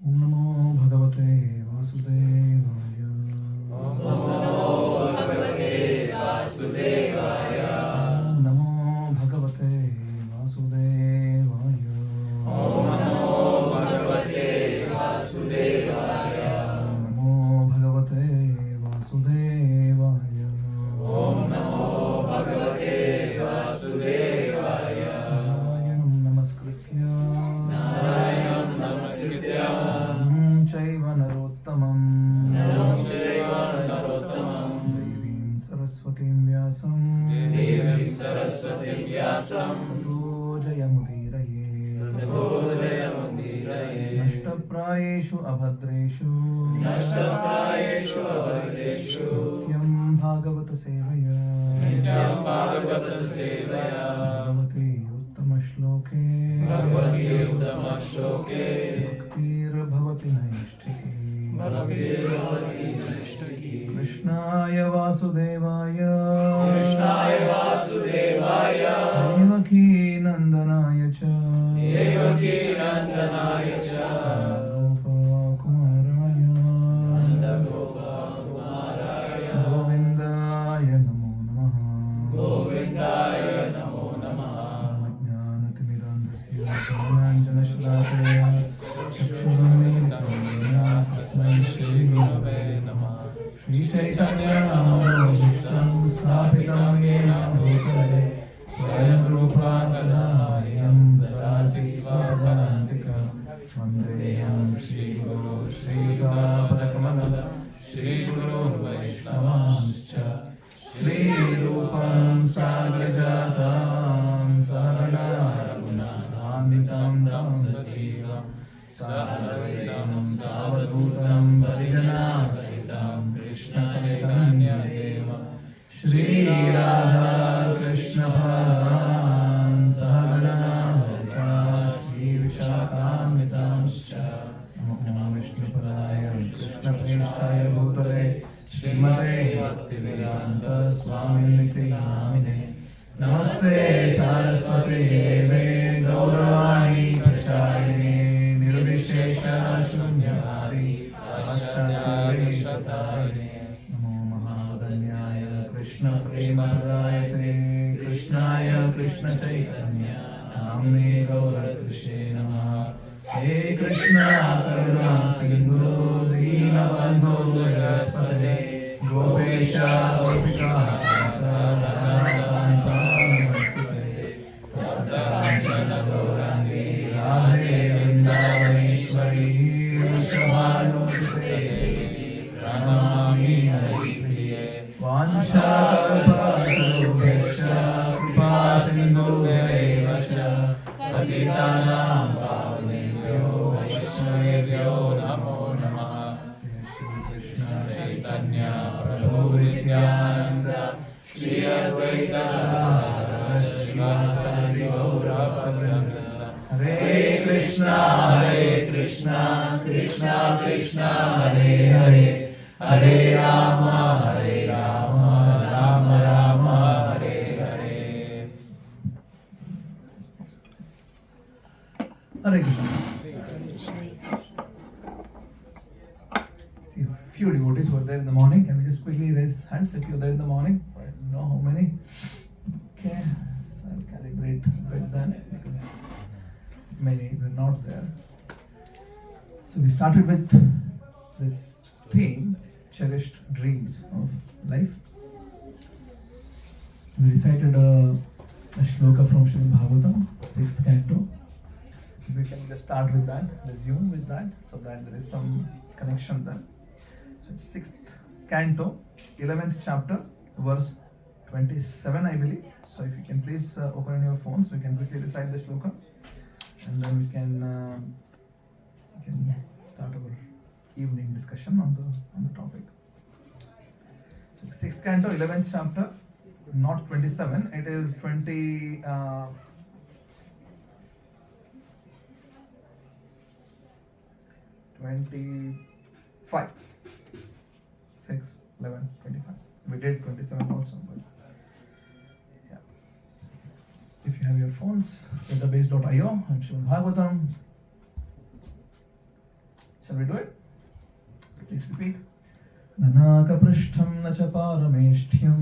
Om Namo Bhagavate Vasudevaya. Om Namo Bhagavate Vasudevaya. Om Namo Bhagavate Vasudevaya. Om Namo Bhagavate Vasudevaya. Om Namo Bhagavate Vasudevaya. Om Namo Bhagavate Vasudevaya. Narayanam Namaskritya Arion Namaskritya Chaiva Narottamam Namaskritya Narottamam Devim Saraswatim Vyasam Devim Saraswatim Vyasam Tato Jayamudiraye Tato Jayamudiraye Nashtaprayeshu Abhadreshu Nashtaprayeshu Abhadreshu Nityam Bhagavata Sevaya Nityam Bhagavata Sevaya Bhagavati Uttama Shloke Bhagavati Uttama Shloke Bhaktir Bhavati Naishtiki Bhakti Yoga Krishnaya Vasudevaya Krishnaya Vasudevaya Devaki Nandanaya Cha Devaki Nandanaya Cha Gopa Kumaraya Nandagopa Kumaraya Govindaya Namo Namaha Govindaya Namo Namaha Jnanatirandasya Prananjana Shlakaya Chakshuramitam Tasmai Shri Gurave Namah Shri Chaitanya Manobhishtam Sthapitam Yena Bhutale Swayam Rupa Tadamayam Dadati Svabhadantika Vandeyam Shri Guru Shri Padakamanada Shri Guru Vaishnavanscha Shri Rupam Sagrajatam Sahana Raghunathanvitam Tam Sajivam Sadvaitam Savadhutam Parijana Sahitam Krishna Chaitanya Deva Shri Radha Krishna Bhavan Sahana Bhakta Shri Vishakamitamscha Namo Vishnu Padaya Krishna Preshthaya Bhutale Srimate Bhaktivedanta Swaminiti Namine Namaste Saraswati Deve Gauravani Pracharine Nirvishesha Shunyavadi Paschatyavishatayane Namo Mahadanyaya Krishna Prema Pradayate Krishnaya Krishna Chaitanya Namne Gauratushe Namaha He Krishna Karuna Sindhu Deenabandhu Jagatpate Gopesha Gopika Radha Namaste Radha Gaurangi Radhe Vrindavaneshwari Vrishabhanusate Pranamami Haripriye Vanchakalpatarubhyascha Kripa Sindhubhyaivacha Patitanam Pavanebhyo Vaishnavebhyo Namo Namaha Shri Krishna Chaitanya Prabhu Nityananda Shri Advaita Gadadhara Srivasadi Gaura Bhaktivinoda Hare Krishna Krishna Krishna Hare Hare Hare Rama Rama Rama Hare Hare Hare Krishna. See, a few devotees were there in the morning. Can we just quickly raise hands if you're there in the morning? I don't know how many. Okay, so I'll calibrate with that because many were not there. So we started with this theme, cherished dreams of life. We recited a shloka from Srimad Bhagavatam, 6th canto. We can just start with that, resume with that, so that there is some connection there. So it's 6th canto, 11th chapter, verse 27, I believe. So if you can please open your phones, we can quickly recite the shloka, and then we can start our evening discussion on the topic. So 6th canto, 11th chapter, not 27, it is 25. 6, 11, 25. We did 27 also, but yeah. If you have your phones, database.io and Srimad Bhagavatam, Shall we do it? Please repeat. Nanakapristham na cha parameshtyam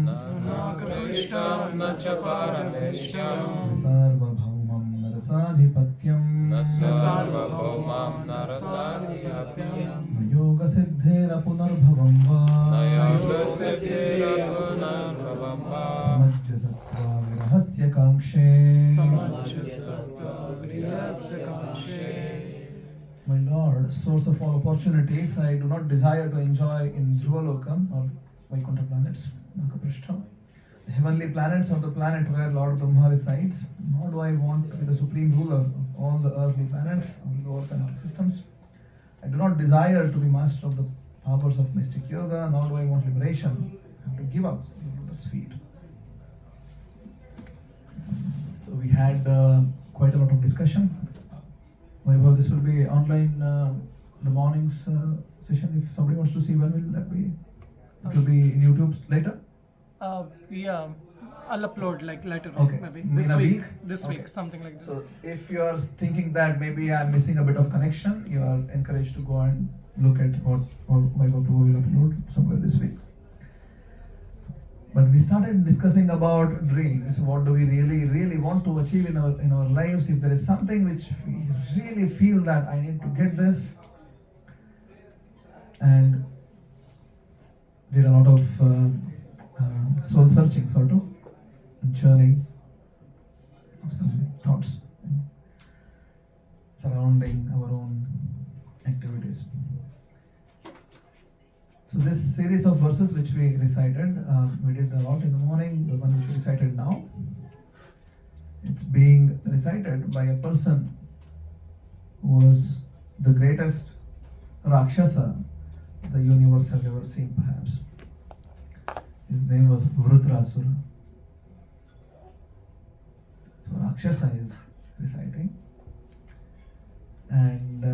Nanakapristham na cha parameshtyam Sarvabhaumam narasadhipatyam Sarvabhaumam narasadhipatyam Yoga siddhera punarbhavam va Yoga siddhira punarbhavam va Samajjasattva virahasya kangshe My Lord, source of all opportunities, I do not desire to enjoy in Dhruvalokam or Vaikuntha planets, Nakaprishtham, the heavenly planets or the planet where Lord Brahma resides, nor do I want to be the supreme ruler of all the earthly planets or lower planetic systems. I do not desire to be master of the powers of mystic yoga, nor do I want liberation. I have to give up the lotus feet. So we had quite a lot of discussion. Vaibhav, this will be online the morning's session. If somebody wants to see, when will that be? It will be in YouTube later? Yeah, I'll upload like later Okay. on, maybe In this a week. week? This Okay. week, something like this. So if you are thinking that maybe I'm missing a bit of connection, you are encouraged to go and look at what Vaibhav Prabhu will upload somewhere this week. But we started discussing about dreams. What do we really want to achieve in our lives? If there is something which we really feel that I need to get this, and did a lot of soul searching, sort of, and churning of some thoughts surrounding our own activities. So this series of verses which we recited, we did a lot in the morning, the one which we recited now. It's being recited by a person who was the greatest Rakshasa the universe has ever seen, perhaps. His name was Vritrasura. So Rakshasa is reciting. And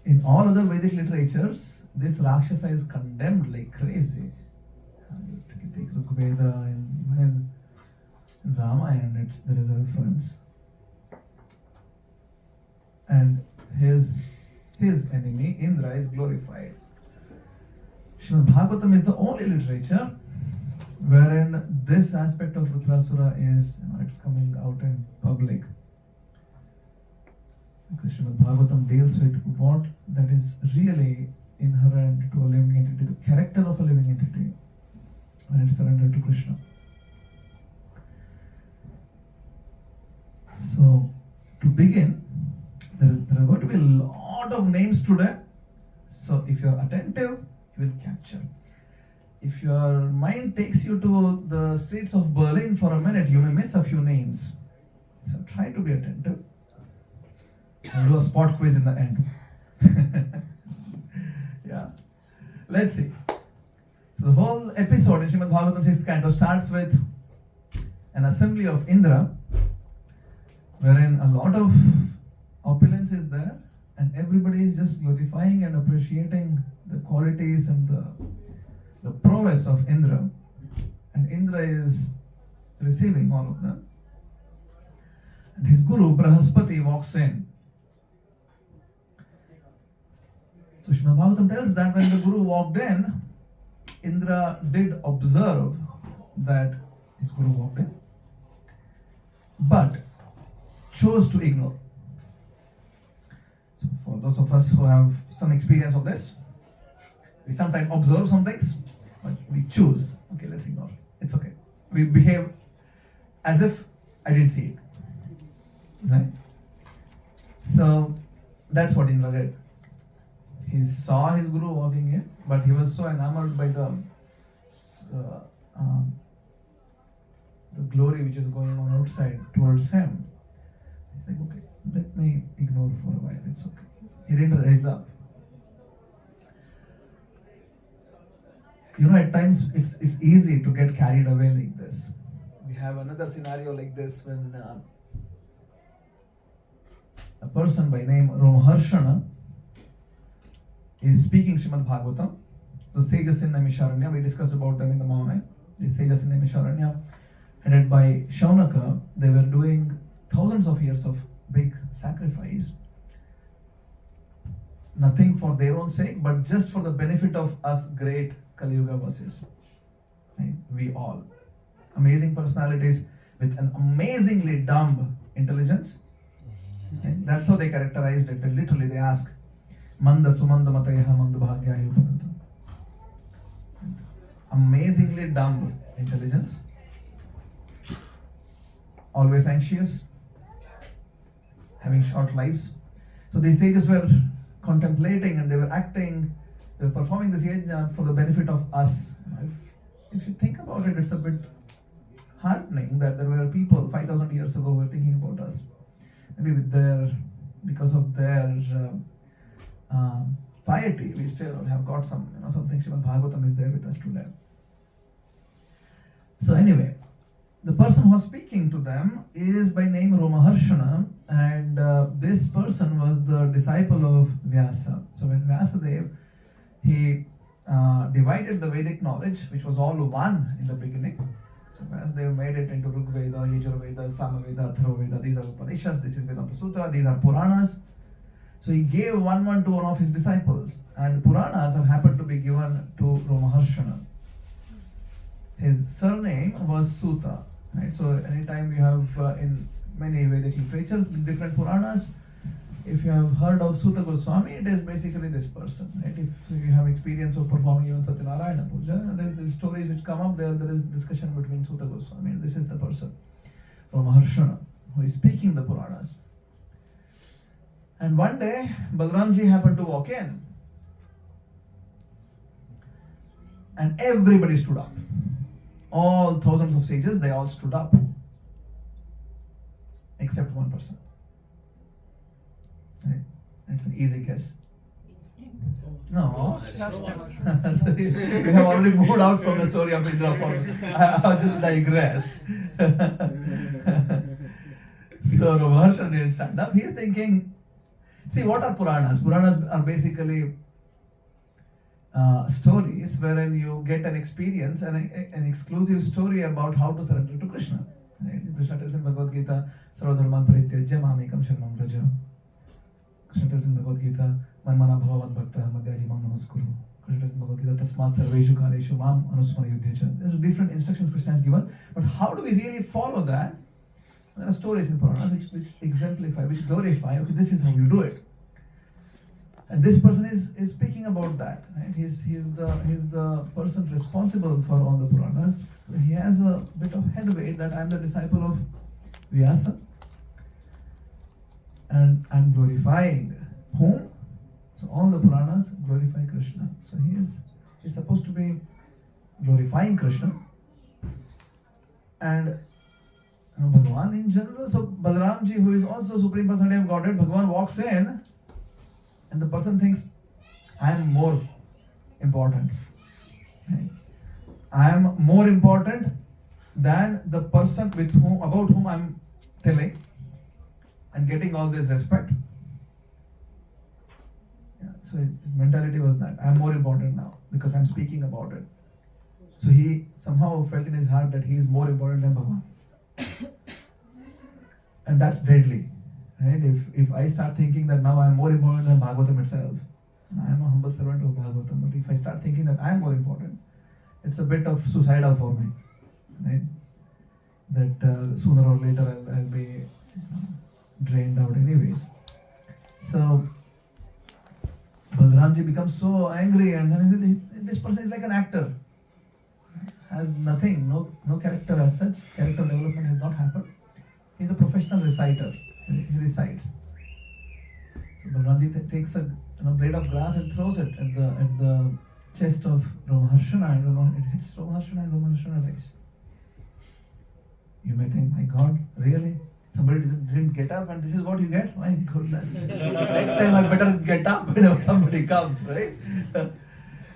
in all other Vedic literatures, this Rakshasa is condemned like crazy. You take Rigveda and even in Ramayana, there is a reference. And his enemy, Indra, is glorified. Srimad Bhagavatam is the only literature wherein this aspect of Vritrasura is, it's coming out in public. Because Srimad Bhagavatam deals with what that is really inherent to a living entity, the character of a living entity when it is surrendered to Krishna. So, to begin, there are going to be a lot of names today. So, if you are attentive, you will capture. If your mind takes you to the streets of Berlin for a minute, you may miss a few names. So, try to be attentive. I'll do a spot quiz in the end. Yeah. Let's see. So the whole episode in Srimad Bhagavatam 6th canto starts with an assembly of Indra, wherein a lot of opulence is there, and everybody is just glorifying and appreciating the qualities and the prowess of Indra. And Indra is receiving all of them. And his guru, Brahaspati, walks in. So Srimad Bhagavatam tells that when the Guru walked in, Indra did observe that his Guru walked in, but chose to ignore. So for those of us who have some experience of this, we sometimes observe some things, but we choose, okay, let's ignore. It's okay. We behave as if I didn't see it. Right? So that's what Indra did. He saw his Guru walking in, but he was so enamored by the glory which is going on outside towards him. He's like, okay, let me ignore for a while, it's okay. He didn't rise up. At times it's easy to get carried away like this. We have another scenario like this when a person by name Romaharshana is speaking Srimad Bhagavatam. The sages in Naimisharanya, we discussed about them in the morning. The sages in Naimisharanya, headed by Shaunaka, they were doing thousands of years of big sacrifice nothing for their own sake, but just for the benefit of us great Kali Yuga verses. Right? We all. Amazing personalities with an amazingly dumb intelligence. Right? That's how they characterized it. And literally they ask, Manda Sumanda Matayaha Manda Bhagyahi Upananta. Amazingly dumb intelligence. Always anxious. Having short lives. So these sages were contemplating and they were acting, they were performing this yajna for the benefit of us. If you think about it, it's a bit heartening that there were people 5,000 years ago who were thinking about us. Maybe because of their piety, we still have got something. Srimad Bhagavatam is there with us today. So anyway, the person who was speaking to them is by name Romaharshana, and this person was the disciple of Vyasa. So when Vyasadeva, he divided the Vedic knowledge, which was all one in the beginning. So as they made it into Rig Veda, Yajur Veda, Samaveda, Atharvaveda, these are Upanishads, this is Vedanta Sutra, these are Puranas. So he gave one to one of his disciples, and Puranas have happened to be given to Romaharshana. His surname was Suta. Right? So anytime you have in many Vedic literatures, different Puranas, if you have heard of Suta Goswami, it is basically this person. Right? If you have experience of performing even Satyanarayana Puja, there are stories which come up there is discussion between Suta Goswami, and this is the person, Romaharshana, who is speaking the Puranas. And one day, Balramji happened to walk in, and everybody stood up. All thousands of sages, they all stood up, except one person. Right? It's an easy guess. No. So we have already moved out from the story of Indra. I just digressed. So Romaharshana didn't stand up. He is thinking, see, what are Puranas? Puranas are basically stories wherein you get an experience and an exclusive story about how to surrender to Krishna. Right? Krishna tells in Bhagavad Gita, Sarvadharman Parityajya Mamekam Sharanam Vraja. Krishna tells in Bhagavad Gita, Manmana Bhavavat Bhakta Madhyaji Mam Namaskuru. Krishna tells in Bhagavad Gita, Tasmat Sarveshu Kareshu Mam Anusmara Yudhyacha. There's different instructions Krishna has given, but how do we really follow that? There are stories in Puranas which exemplify, which glorify, okay, this is how you do it. And this person is speaking about that. Right? He's the person responsible for all the Puranas. So he has a bit of headway that I'm the disciple of Vyasa. And I'm glorifying whom? So all the Puranas glorify Krishna. So he's supposed to be glorifying Krishna. And Bhagavan in general. So Balaramji, who is also Supreme Personality of Godhead, Bhagavan walks in, and the person thinks, I am more important. Right? I am more important than the person about whom I am telling and getting all this respect. Yeah, so his mentality was that I am more important now because I am speaking about it. So he somehow felt in his heart that he is more important than Bhagavan. And that's deadly. Right? If I start thinking that now I am more important than Bhagavatam itself, and I am a humble servant of Bhagavatam, but if I start thinking that I am more important, it's a bit of suicidal for me. Right? That sooner or later I'll be drained out anyways. So Balaramji becomes so angry, and then this person is like an actor. Has nothing, no character as such. Character development has not happened. He's a professional reciter. He recites. So Balaramji takes a blade of grass and throws it at the chest of Romaharshana, and it hits Romaharshana, and Romaharshana dies. You may think, my God, really? Somebody didn't get up, and this is what you get? My goodness. Next time I better get up when somebody comes, right?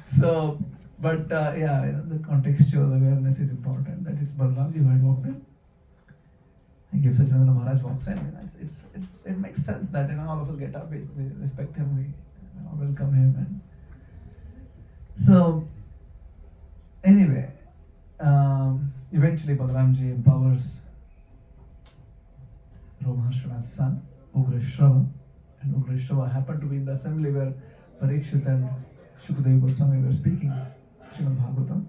So, but the contextual awareness is important. That it's Balaramji who had walked in. And Give Sachinandana Maharaj walks in. It makes sense that all of us get up, we respect him, we welcome him. And so, anyway, eventually Balaramji empowers Romaharshana's son, Ugra Shrava, And Ugrashrava happened to be in the assembly where Parikshit and Shukadeva Goswami were speaking Srimad Bhagavatam.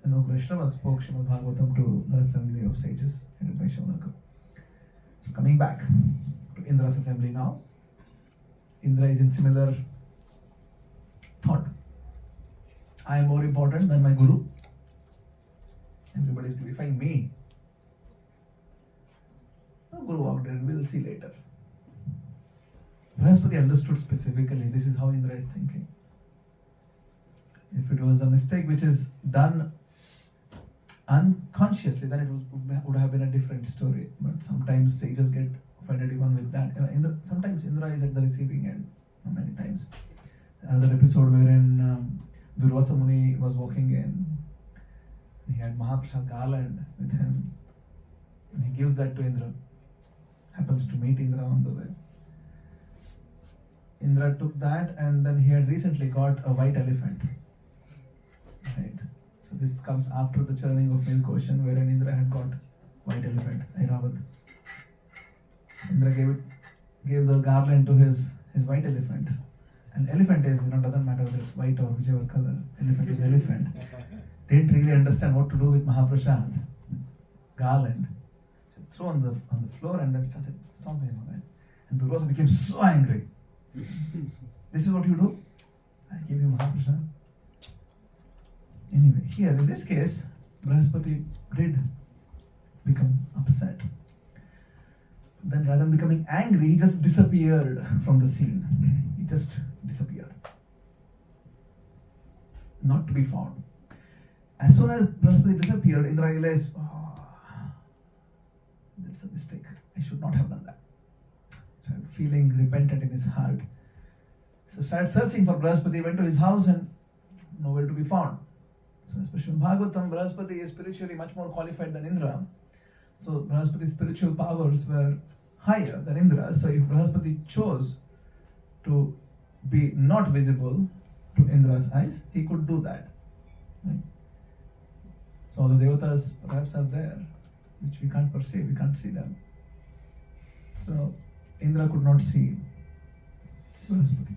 And Ugrashrava spoke Srimad Bhagavatam to the assembly of sages headed by Shaunaka. So coming back to Indra's assembly now. Indra is in similar thought. I am more important than my guru. Everybody is glorifying me. No, Guru walked in, we'll see later. Brahaspati understood specifically this is how Indra is thinking. If it was a mistake which is done unconsciously, then it would have been a different story. But sometimes sages get offended even with that. Sometimes Indra is at the receiving end. Many times. Another episode wherein Durvasa Muni was walking in. He had Mahaprasad garland with him. And he gives that to Indra. Happens to meet Indra on the way. Indra took that, and then he had recently got a white elephant. Right. So this comes after the churning of milk ocean, wherein Indra had got white elephant, Airavat. Indra gave the garland to his white elephant. And elephant is, doesn't matter whether it's white or whichever color. Elephant is elephant. Didn't really understand what to do with Mahaprasad. Garland. So threw on the floor and then started stomping on it. And Durvasa became so angry. This is what you do? I gave you Mahaprasad. Anyway, here in this case, Brahaspati did become upset. Then rather than becoming angry, he just disappeared from the scene. He just disappeared. Not to be found. As soon as Brahaspati disappeared, Indra realized, that's a mistake. I should not have done that. Started feeling repentant in his heart. So started searching for Brahaspati, went to his house and nowhere to be found. So especially in Bhagavatam, Brahaspati is spiritually much more qualified than Indra. So Brahaspati's spiritual powers were higher than Indra. So if Brahaspati chose to be not visible to Indra's eyes, he could do that. Right? So the devatas perhaps are there, which we can't perceive, we can't see them. So Indra could not see Brahaspati.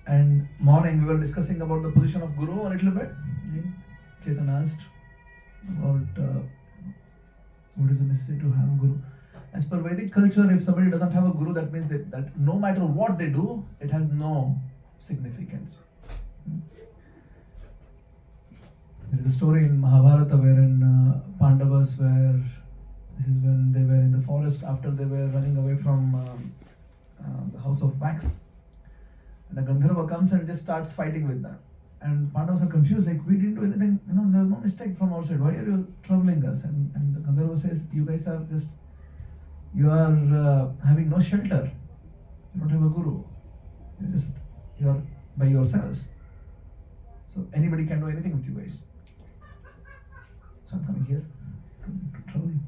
And morning we were discussing about the position of Guru a little bit. Chaitanya asked about what is the necessity to have a Guru. As per Vedic culture, if somebody doesn't have a Guru, that means that no matter what they do, it has no significance. There is a story in Mahabharata wherein Pandavas were, this is when they were in the forest after they were running away from the house of wax. And a Gandharva comes and just starts fighting with them. And Pandavas are confused, like, we didn't do anything, there was no mistake from our side. Why are you troubling us? And the Gandharva says, you guys are just, you are having no shelter. You don't have a guru. You are by yourselves. So anybody can do anything with you guys. So I'm coming here to trouble you.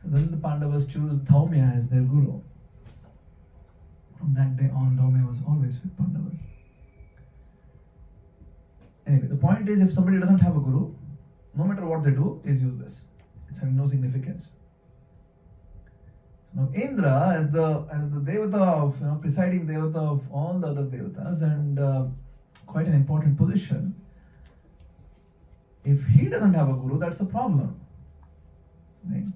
So then the Pandavas choose Dhaumya as their guru. From that day on, Dhaumya was always with Pandavas. Anyway, the point is, if somebody doesn't have a guru, no matter what they do, is useless. It's having no significance. Now, Indra, as the devata of, presiding devata of all the other devatas, and quite an important position, if he doesn't have a guru, that's a problem. Right?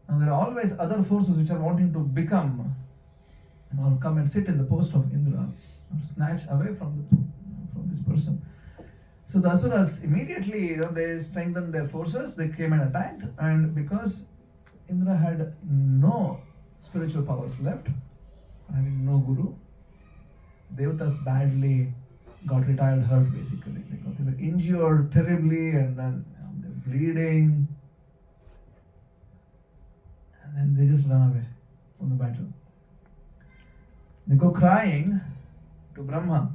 Now, there are always other forces which are wanting to become, or come and sit in the post of Indra, or snatch away from this person. So the Asuras immediately, they strengthened their forces, they came and attacked, and because Indra had no spiritual powers left, having no guru, Devatas badly got retired hurt basically. They were injured terribly, and then they were bleeding, and then they just run away from the battle. They go crying to Brahma.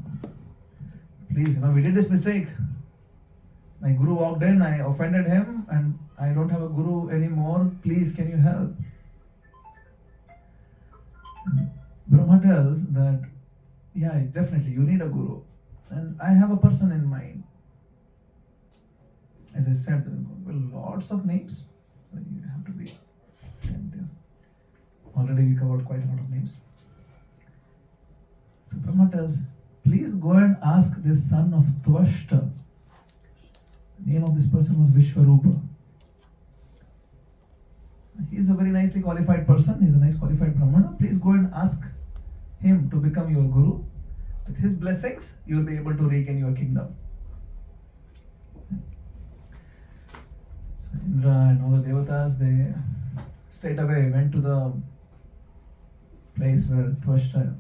Please, we did this mistake. My guru walked in, I offended him, and I don't have a guru anymore. Please, can you help? Brahma tells that, yeah, definitely, you need a guru. And I have a person in mind. As I said, there are lots of names, so you have to be attentive. Already we covered quite a lot of names. So Brahma tells, please go and ask this son of Tvashta. The name of this person was Vishwarupa. He is a very nicely qualified person. He is a nice qualified Brahmana. Please go and ask him to become your guru. With his blessings, you will be able to regain your kingdom. So Indra and all the devatas, they straight away went to the place where Tvashta,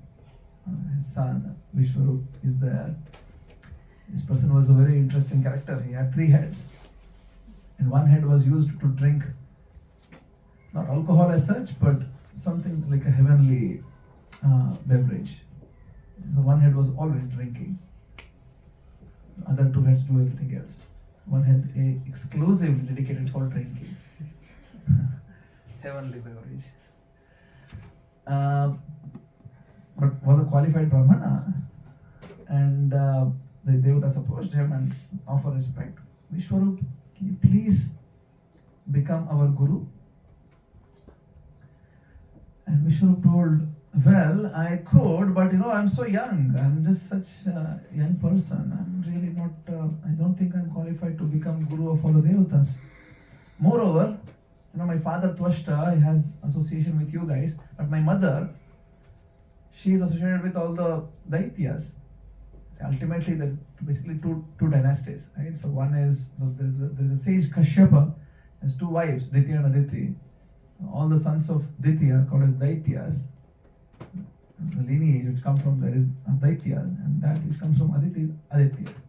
his son Vishwarup, is there. This person was a very interesting character. He had 3 heads, and one head was used to drink not alcohol as such, but something like a heavenly beverage. So one head was always drinking. The other 2 heads do everything else. One head exclusively dedicated for drinking. Heavenly beverage. But was a qualified Brahmana, and the devatas approached him and offered respect. Vishwarup, can you please become our guru? And Vishwarup told, well, I could, but I'm so young. I'm just such a young person. I'm really not, I don't think I'm qualified to become guru of all the devatas. Moreover, my father Tvashta has association with you guys, but my mother, she is associated with all the Daityas. So ultimately, there's basically two dynasties, right? So one is, there's a sage Kashyapa, has 2 wives, Ditya and Aditi. All the sons of Ditya are called as Daityas. The lineage which comes from there is Daityas, and that which comes from Aditi, Adityas.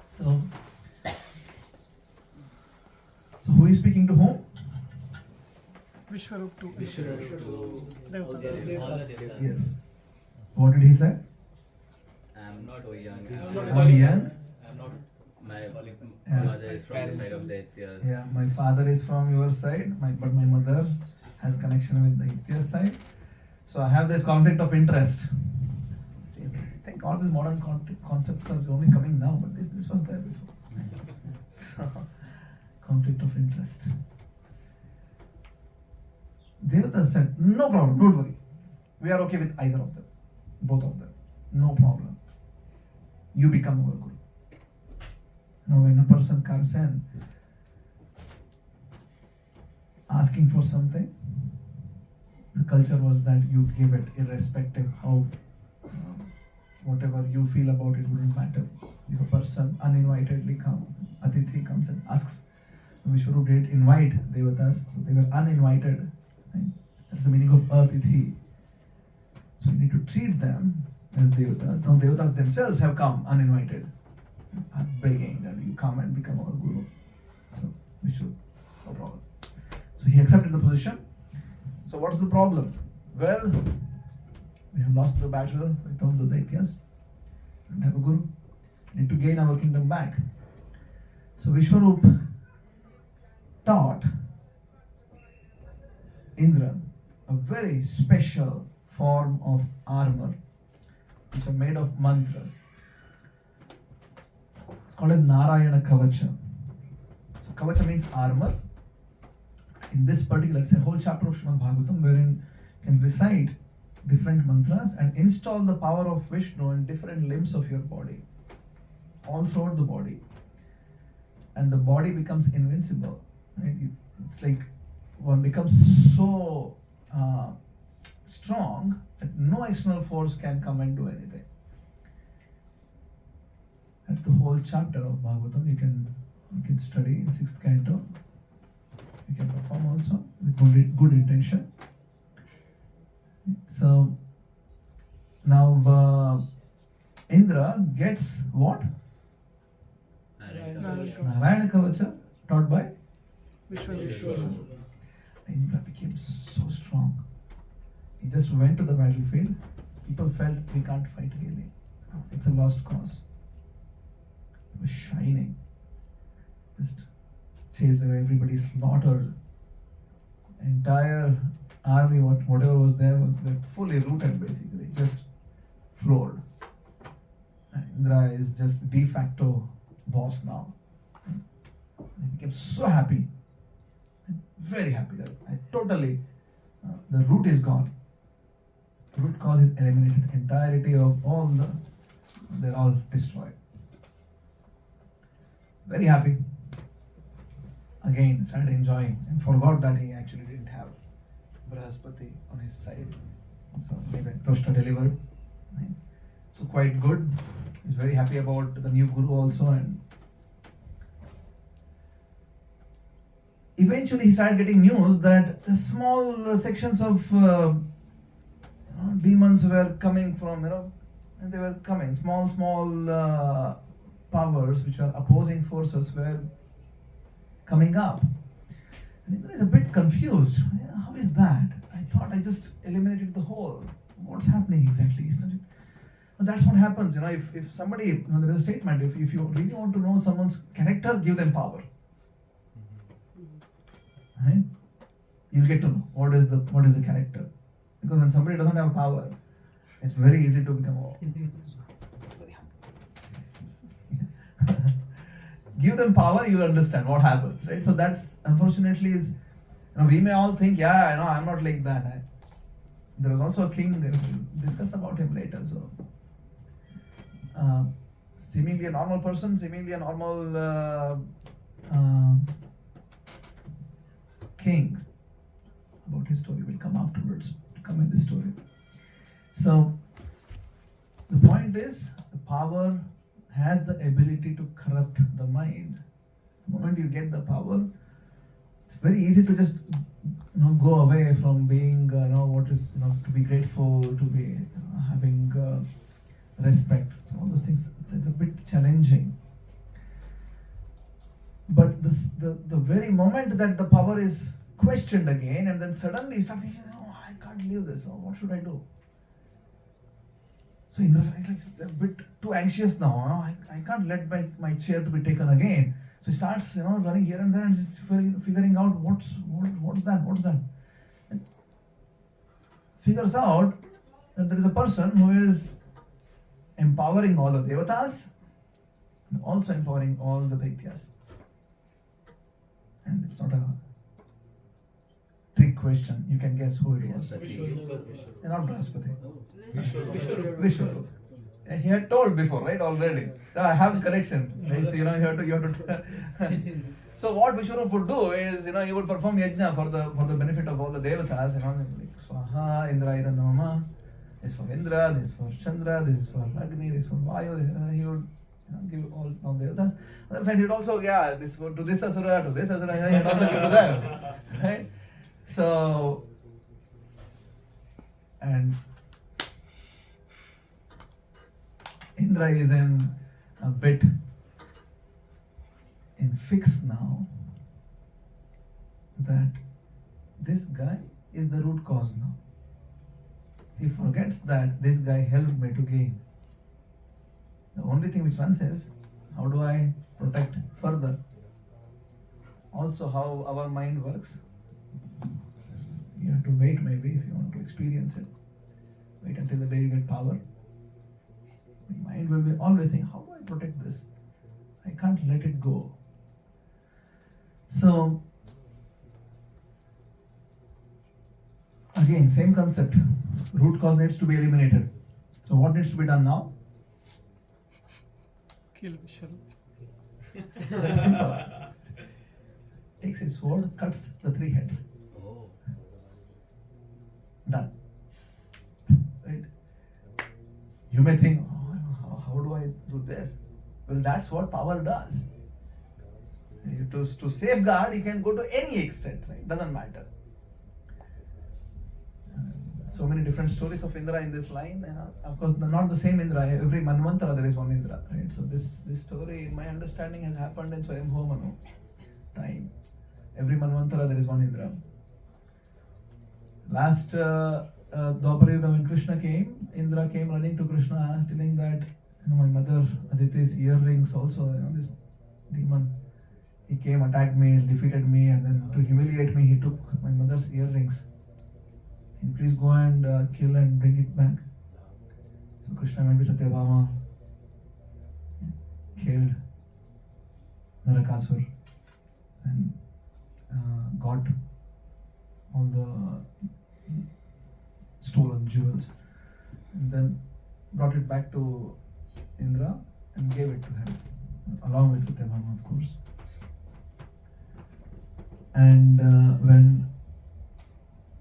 So who is speaking to whom? Vishwarup to Yes. What did he say? I'm not so young. I'm young. My mother is from the side of the Daityas. Yeah, my father is from your side, but my mother has connection with the Daityas side. So I have this conflict of interest. I think all these modern concepts are only coming now, but this was there before. So, conflict of interest. Devata said, no problem, don't worry. We are okay with either of them, both of them. No problem. You become our guru. Now, when a person comes in asking for something, the culture was that you give it irrespective how, whatever you feel about it wouldn't matter. If a person uninvitedly Atithi comes and asks, Vishwarup didn't invite devatas, so they were uninvited. Right? That's the meaning of Atithi. So you need to treat them as devatas. Now devatas themselves have come uninvited, are begging that you come and become our guru. So Vishwarup, no problem. So he accepted the position. So what's the problem? Well, we have lost the battle with all the Daityas. We don't have a guru. We need to gain our kingdom back. So Vishwarup taught Indra a very special form of armor which are made of mantras. It's called as Narayana Kavacha. So Kavacha means armor. In this particular, it's a whole chapter of Srimad Bhagavatam wherein you can recite different mantras and install the power of Vishnu in different limbs of your body, all throughout the body. And the body becomes invincible. Right? It's like one becomes so strong that no external force can come and do anything. That's the whole chapter of Bhagavatam. You can study in 6th canto. You can perform also with good intention. So now Indra gets what? Narayana Kavacha taught by Vishwarup. Indra became so strong. He just went to the battlefield. People felt we can't fight really. It's a lost cause. He was shining. Just chased away everybody, slaughtered. Entire army, whatever was there, was fully rooted basically, just floored. And Indra is just de facto boss now. I became so happy, very happy. I totally, the root is gone. The root cause is eliminated. Entirety of all they're all destroyed. Very happy. Again, started enjoying and forgot that he actually didn't have Brahaspati on his side. So maybe Toshta delivered. Right? So quite good. He's very happy about the new guru also, and eventually he started getting news that the small sections of demons were coming from, and they were coming. Small powers which are opposing forces were coming up. And Indra is a bit confused. How is that? I thought I just eliminated the whole. What's happening exactly? Isn't it? But that's what happens. If somebody, there is a statement, if you really want to know someone's character, give them power. Right? You'll get to know what is the character. Because when somebody doesn't have power, it's very easy to become very humble. Give them power, you understand what happens, right? So that's unfortunately is, we may all think, I'm not like that. There was also a king, we'll discuss about him later. So, seemingly a normal person, seemingly a normal king. About his story will come afterwards, come in this story. So, the point is, the power has the ability to corrupt the mind. The moment you get the power, it's very easy to just go away from being what is to be grateful, to be having respect. So all those things, it's a bit challenging. But the very moment that the power is questioned again, and then suddenly you start thinking, I can't leave this, what should I do? So Indra is like a bit too anxious now. I can't let my chair to be taken again. So he starts running here and there and just figuring out what's that. And figures out that there is a person who is empowering all the devatas and also empowering all the daityas. And it's not a trick question. You can guess who it was. Not Brahaspati. Vishwarup. He had told before, right? Already. I have correction. You have to. So what Vishwarup would do is, he would perform yajna for the benefit of all the devatas. Like Swaha, Indra, Nama. This is for Indra. This is for Chandra. This is for Agni. This is for Vayu. He would give all devatas. Other side, he would also this to this asura, to this asura. He would also give to them, right? So, and Indra is in a bit in fix now that this guy is the root cause now. He forgets that this guy helped me to gain. The only thing which runs is, how do I protect further? Also, how our mind works. You have to wait maybe if you want to experience it. Wait until the day you get power. Your mind will be always think, how do I protect this? I can't let it go. So, again, same concept. Root cause needs to be eliminated. So what needs to be done now? Kill Vishwarup. Very simple. Takes his sword, cuts the 3 heads. Done. Right? You may think, how do I do this? Well, that's what power does. To safeguard, you can go to any extent, right? Doesn't matter. So many different stories of Indra in this line, and of course, not the same Indra. Every Manvantara there is one Indra, right? So this story, in my understanding, has happened in Swayambhu Manu time. Every Manvantara there is one Indra. Last Dwapara Yuga, when Krishna came, Indra came running to Krishna, telling that my mother Aditi's earrings also, this demon, he came, attacked me, defeated me, and then to humiliate me, he took my mother's earrings. Can you please go and kill and bring it back? So Krishna went with Satyabhama, killed Narakasur and got all the stolen jewels, and then brought it back to Indra and gave it to him, along with Satyabhama, of course. And when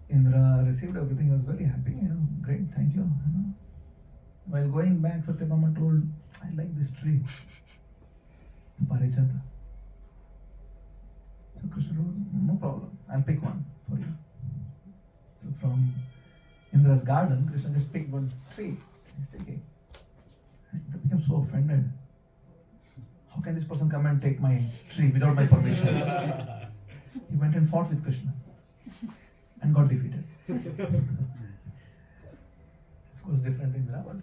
Indra received everything, he was very happy. Great, thank you. While going back, Satyabhama told, I like this tree, Parijata. So Krishna told, no problem, I'll pick one for you. So from Indra's garden, Krishna just picked one tree. He's taking. They became so offended. How can this person come and take my tree without my permission? He went and fought with Krishna and got defeated. Of course, different Indra, but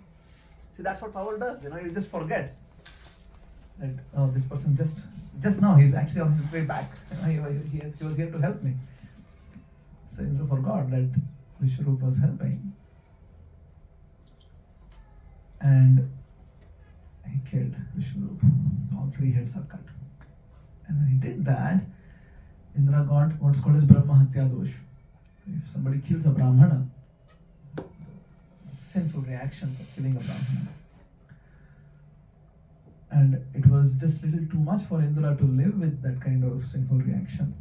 see, that's what power does. You just forget that this person just now he's actually on his way back. He was here to help me. So Indra forgot that Vishwarupa was helping, and he killed Vishwarupa. So all 3 heads are cut. And when he did that, Indra got what's called as Brahma Hatya Dosh. So if somebody kills a Brahmana, sinful reaction for killing a Brahmana. And it was just little too much for Indra to live with that kind of sinful reaction.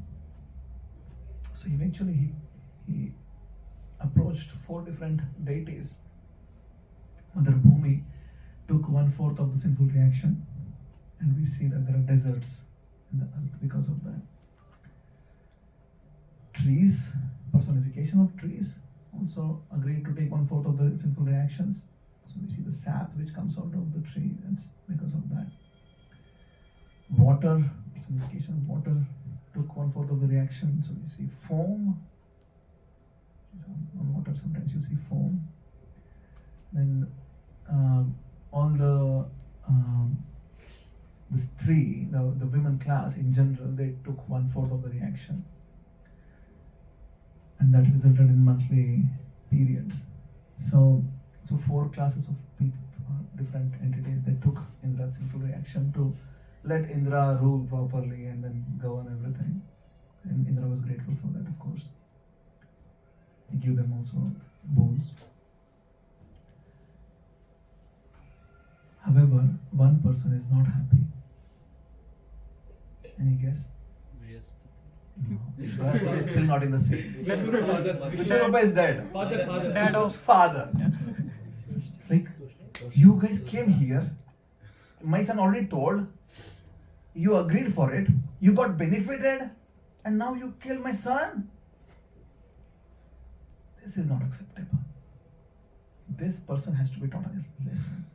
So eventually he approached 4 different deities. Mother Bhumi took 1/4 of the sinful reaction, and we see that there are deserts in the earth because of that. Trees, personification of trees, also agreed to take 1/4 of the sinful reactions. So we see the sap which comes out of the tree, that's because of that. Water, personification of water, took 1/4 of the reaction. So we see foam. On water sometimes you see foam. Then all the the women class in general, they took 1/4 of the reaction, and that resulted in monthly periods. So 4 classes of people, different entities, they took Indra's sinful reaction to let Indra rule properly and then govern everything. And Indra was grateful for that, of course. He gave them also boons. However, one person is not happy. Any guess? Yes. No. Vishwarupa is still not in the scene. Vishwarupa is dead. Father. Dad of Vishwarupa's father. It's like, you guys came here. My son already told. You agreed for it. You got benefited. And now you kill my son? This is not acceptable. This person has to be taught a lesson.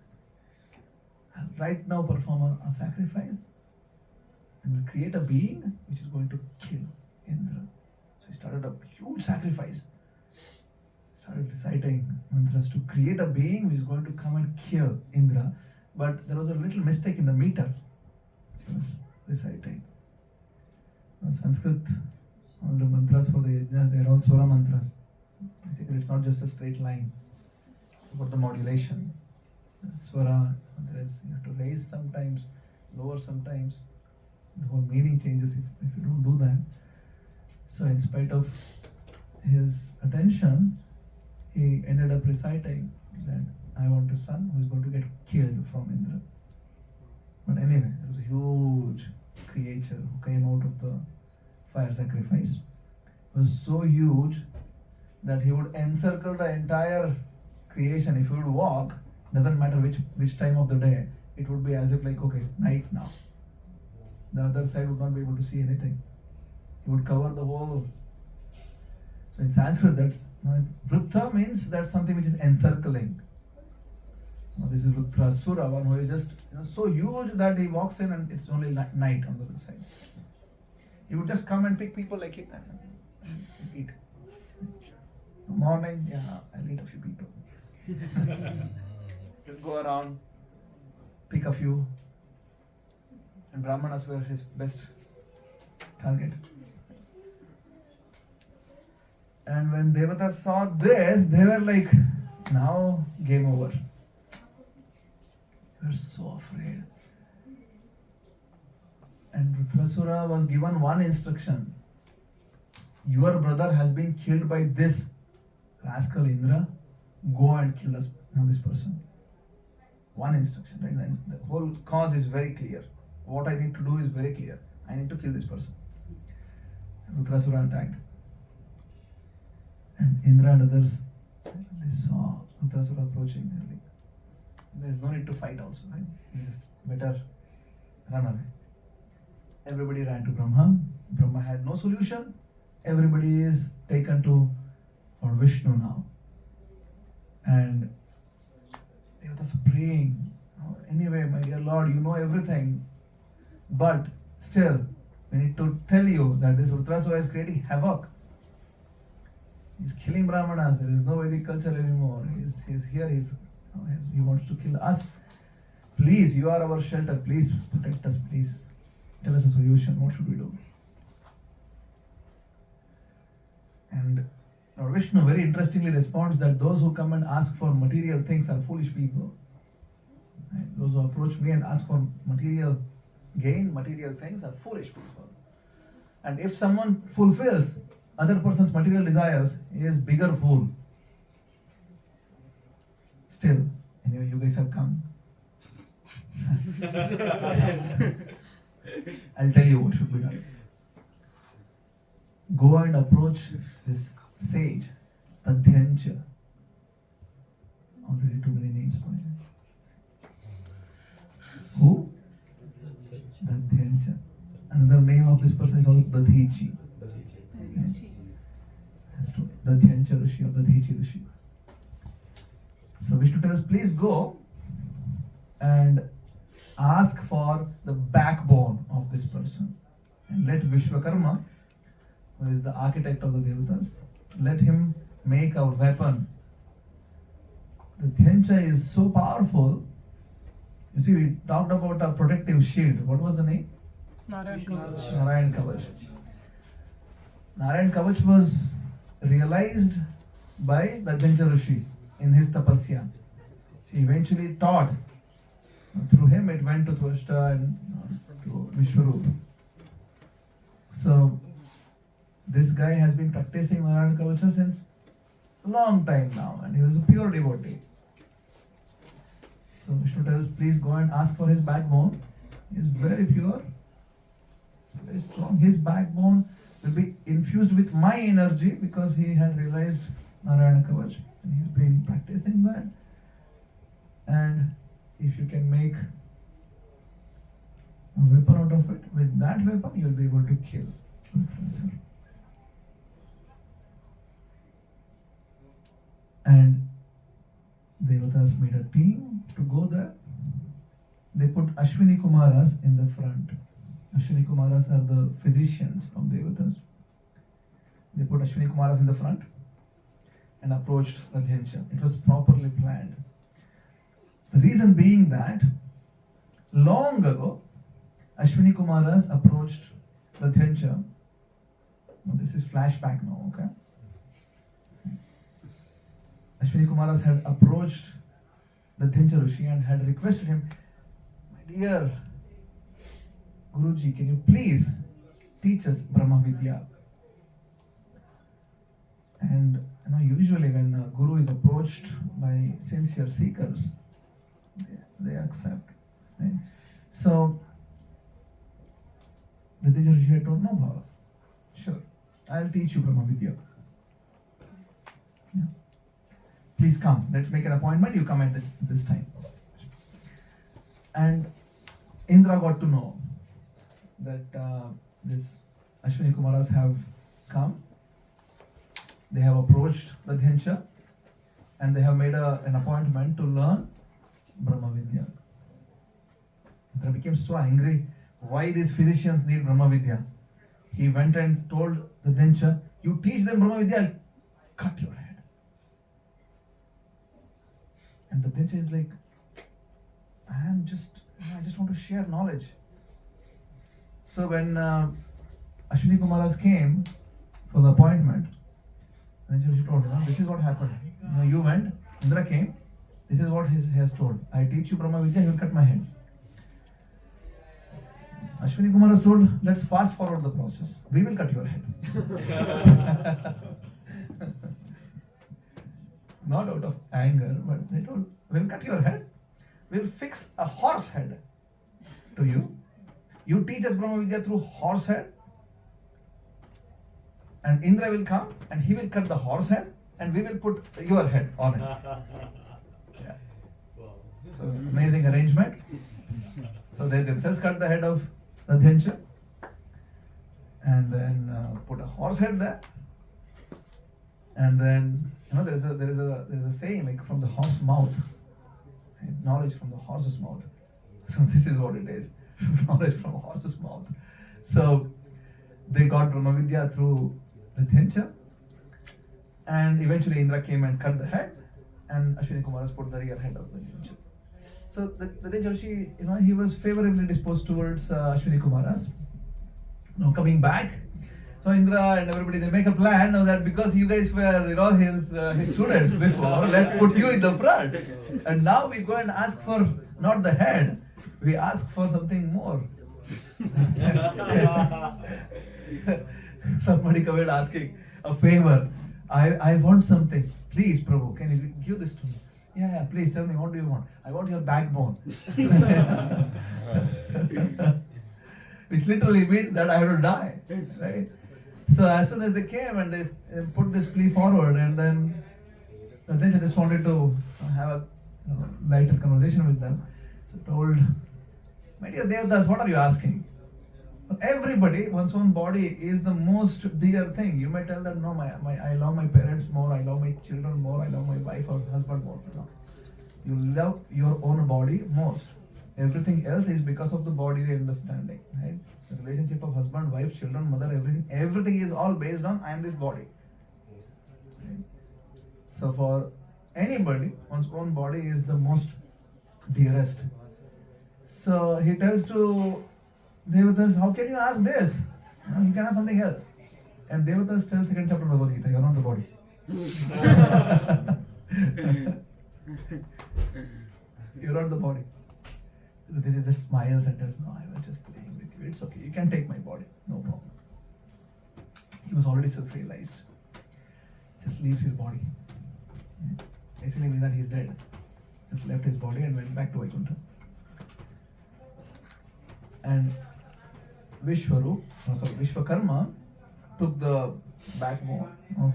I'll right now perform a sacrifice and will create a being which is going to kill Indra. So he started a huge sacrifice. Started reciting mantras to create a being which is going to come and kill Indra. But there was a little mistake in the meter. He was reciting. Now, Sanskrit, all the mantras for the yajna, they are all swara mantras. Basically, it's not just a straight line. It's about the modulation. Swara, you have to raise sometimes, lower sometimes. The whole meaning changes if you don't do that. So in spite of his attention, he ended up reciting that I want a son who is going to get killed from Indra. But anyway, there was a huge creature who came out of the fire sacrifice. It was so huge that he would encircle the entire creation. If he would walk, doesn't matter which time of the day, it would be as if like, okay, night now. The other side would not be able to see anything. He would cover the whole. So in Sanskrit, that's Vritta means that's something which is encircling. Now this is Vritrasura, one who is just so huge that he walks in and it's only night on the other side. He would just come and pick people like it and eat. Morning, yeah, I'll eat a few people. Just go around, pick a few, and Brahmanas were his best target. And when Devatas saw this, they were like, now game over. They were so afraid. Vritrasura was given one instruction. Your brother has been killed by this rascal Indra. Go and kill this person. One instruction, right? And the whole cause is very clear. What I need to do is very clear. I need to kill this person. Vritrasura attacked. And Indra and others, they saw Vritrasura approaching. There's no need to fight also, right? Just better run away. Everybody ran to Brahma. Brahma had no solution. Everybody is taken to Lord Vishnu now. And they were just praying. Anyway, my dear Lord, you know everything. But still, we need to tell you that this Vritrasura is creating havoc. He's killing Brahmanas. There is no Vedic culture anymore. He's here. He wants to kill us. Please, you are our shelter. Please protect us. Please tell us a solution. What should we do? And Lord Vishnu very interestingly responds that those who come and ask for material things are foolish people. Right? Those who approach me and ask for material gain, material things are foolish people. And if someone fulfills other person's material desires, he is bigger fool. Still, anyway, you guys have come. I'll tell you what should be done. Go and approach this sage, Tadhyancha. Already too many names for him. Who? Tadhyancha. Another name of this person is also Dadhichi. Tadhyancha Rishi or Dadhichi Rishi. So Vishnu tells, please go and ask for the backbone of this person. And let Vishwakarma, who is the architect of the Devatas, let him make a weapon. The Dhyancha is so powerful. You see, we talked about a protective shield. What was the name? Narayan Kavach. Narayan Kavach. Narayan Kavach was realized by the Dhyancha Rishi in his tapasya. He eventually taught. Through him it went to Tvashta and to Vishwarup. So this guy has been practicing Narayan Kavacha since a long time now, and he was a pure devotee. So Vishnu tells, please go and ask for his backbone. He is very pure, very strong. His backbone will be infused with my energy because he had realized Narayana Kavach and he's been practicing that. And if you can make a weapon out of it, with that weapon you will be able to kill Vritrasura. And Devatas made a team to go there. They put Ashwini Kumaras in the front. Ashwini Kumaras are the physicians of Devatas. They put Ashwini Kumaras in the front and approached Adhyancha. It was properly planned. The reason being that long ago, Ashwini Kumaras approached Adhyancha. Now this is flashback now, okay? Ashwini Kumaras had approached the Dhyancha Rishi and had requested him, my dear Guruji, can you please teach us Brahma Vidya? And usually when a guru is approached by sincere seekers, they accept. Right? So the Dhyancha Rishi had told, no Bhava, sure, I'll teach you Brahma Vidya. Yeah. Please come, let's make an appointment, you come at this time. And Indra got to know that this Ashwini Kumaras have come, they have approached the Dhyancha and they have made an appointment to learn Brahma Vidya. Indra became so angry, why these physicians need Brahma Vidya? He went and told the Dhyancha, you teach them Brahma Vidya, I'll cut your head. And the Dhyancha is like, I just want to share knowledge. So when Ashwini Kumaras came for the appointment, then she told him, this is what happened. You went, Indra came, this is what he has told. I teach you Brahma Vidya, he will cut my head. Ashwini Kumar was told, let's fast forward the process. We will cut your head. Not out of anger, but they told, we'll cut your head. We'll fix a horse head to you. You teach us Brahma Vidya through horse head. And Indra will come and he will cut the horse head and we will put your head on it. Yeah. So amazing arrangement. So they themselves cut the head of Adhyancha and then put a horse head there. And then there is a saying like from the horse mouth, right? Knowledge from the horse's mouth. So this is what it is. Knowledge from a horse's mouth. So they got Brahma Vidya through Adhyancha, and eventually Indra came and cut the head, and Ashwini Kumaras put the rear head of Adhyancha. So the Joshi, he was favorably disposed towards Ashwini Kumaras. Now coming back, so Indra and everybody, they make a plan now that because you guys were his students before, let's put you in the front. And now we go and ask for not the head, we ask for something more. Somebody come and asking a favor. I want something. Please, Prabhu, can you give this to me? Yeah, please tell me, what do you want? I want your backbone. Which literally means that I have to die, right? So as soon as they came and they put this plea forward, and then they just wanted to have a lighter conversation with them. So told, my dear Devatas, what are you asking? Everybody, one's own body is the most dear thing. You may tell them, no, I love my parents more, I love my children more, I love my wife or husband more. No. You love your own body most. Everything else is because of the bodily understanding, right? The relationship of husband, wife, children, mother, everything is all based on I am this body. Right? So for anybody, one's own body is the most dearest. So he tells to Devatas, how can you ask this? You can ask something else. And Devatas tells second chapter of Bhagavad Gita, you're not the body. You're not the body. He just smiles and tells, no, I was just playing with you. It's okay, you can take my body, no problem. He was already self-realized. Just leaves his body. Basically means that he's dead. Just left his body and went back to Vaikuntha. And Vishwakarma took the backbone of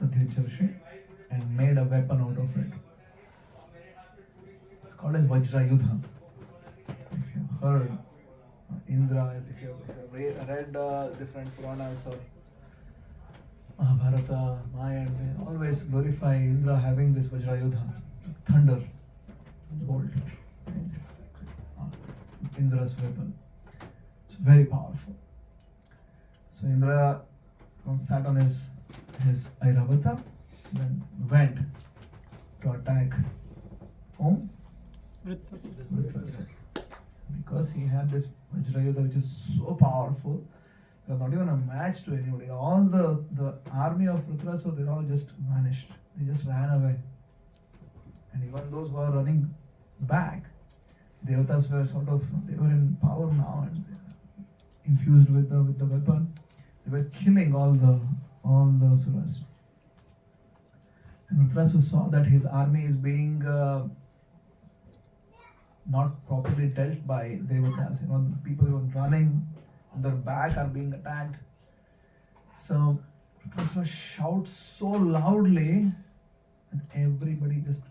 the Adhyancha and made a weapon out of it. It's called as Vajra Yudha. If you've heard Indra, if you've read different Puranas or Mahabharata, Maya, they always glorify Indra having this Vajra Yudha, thunder, bolt. Indra's weapon. It's very powerful. So Indra sat on his Airavata, then went to attack whom? Vritrasura. Because he had this Vajrayuddha which is so powerful, it was not even a match to anybody. All the army of Vritrasura, they all just vanished. They just ran away. And even those who are running back, Devatas were they were in power now and infused with the weapon. They were killing all the asuras. And Vritrasura saw that his army is being not properly dealt by Devatas. The people who are running on their back are being attacked. So Vritrasura shouts so loudly and everybody just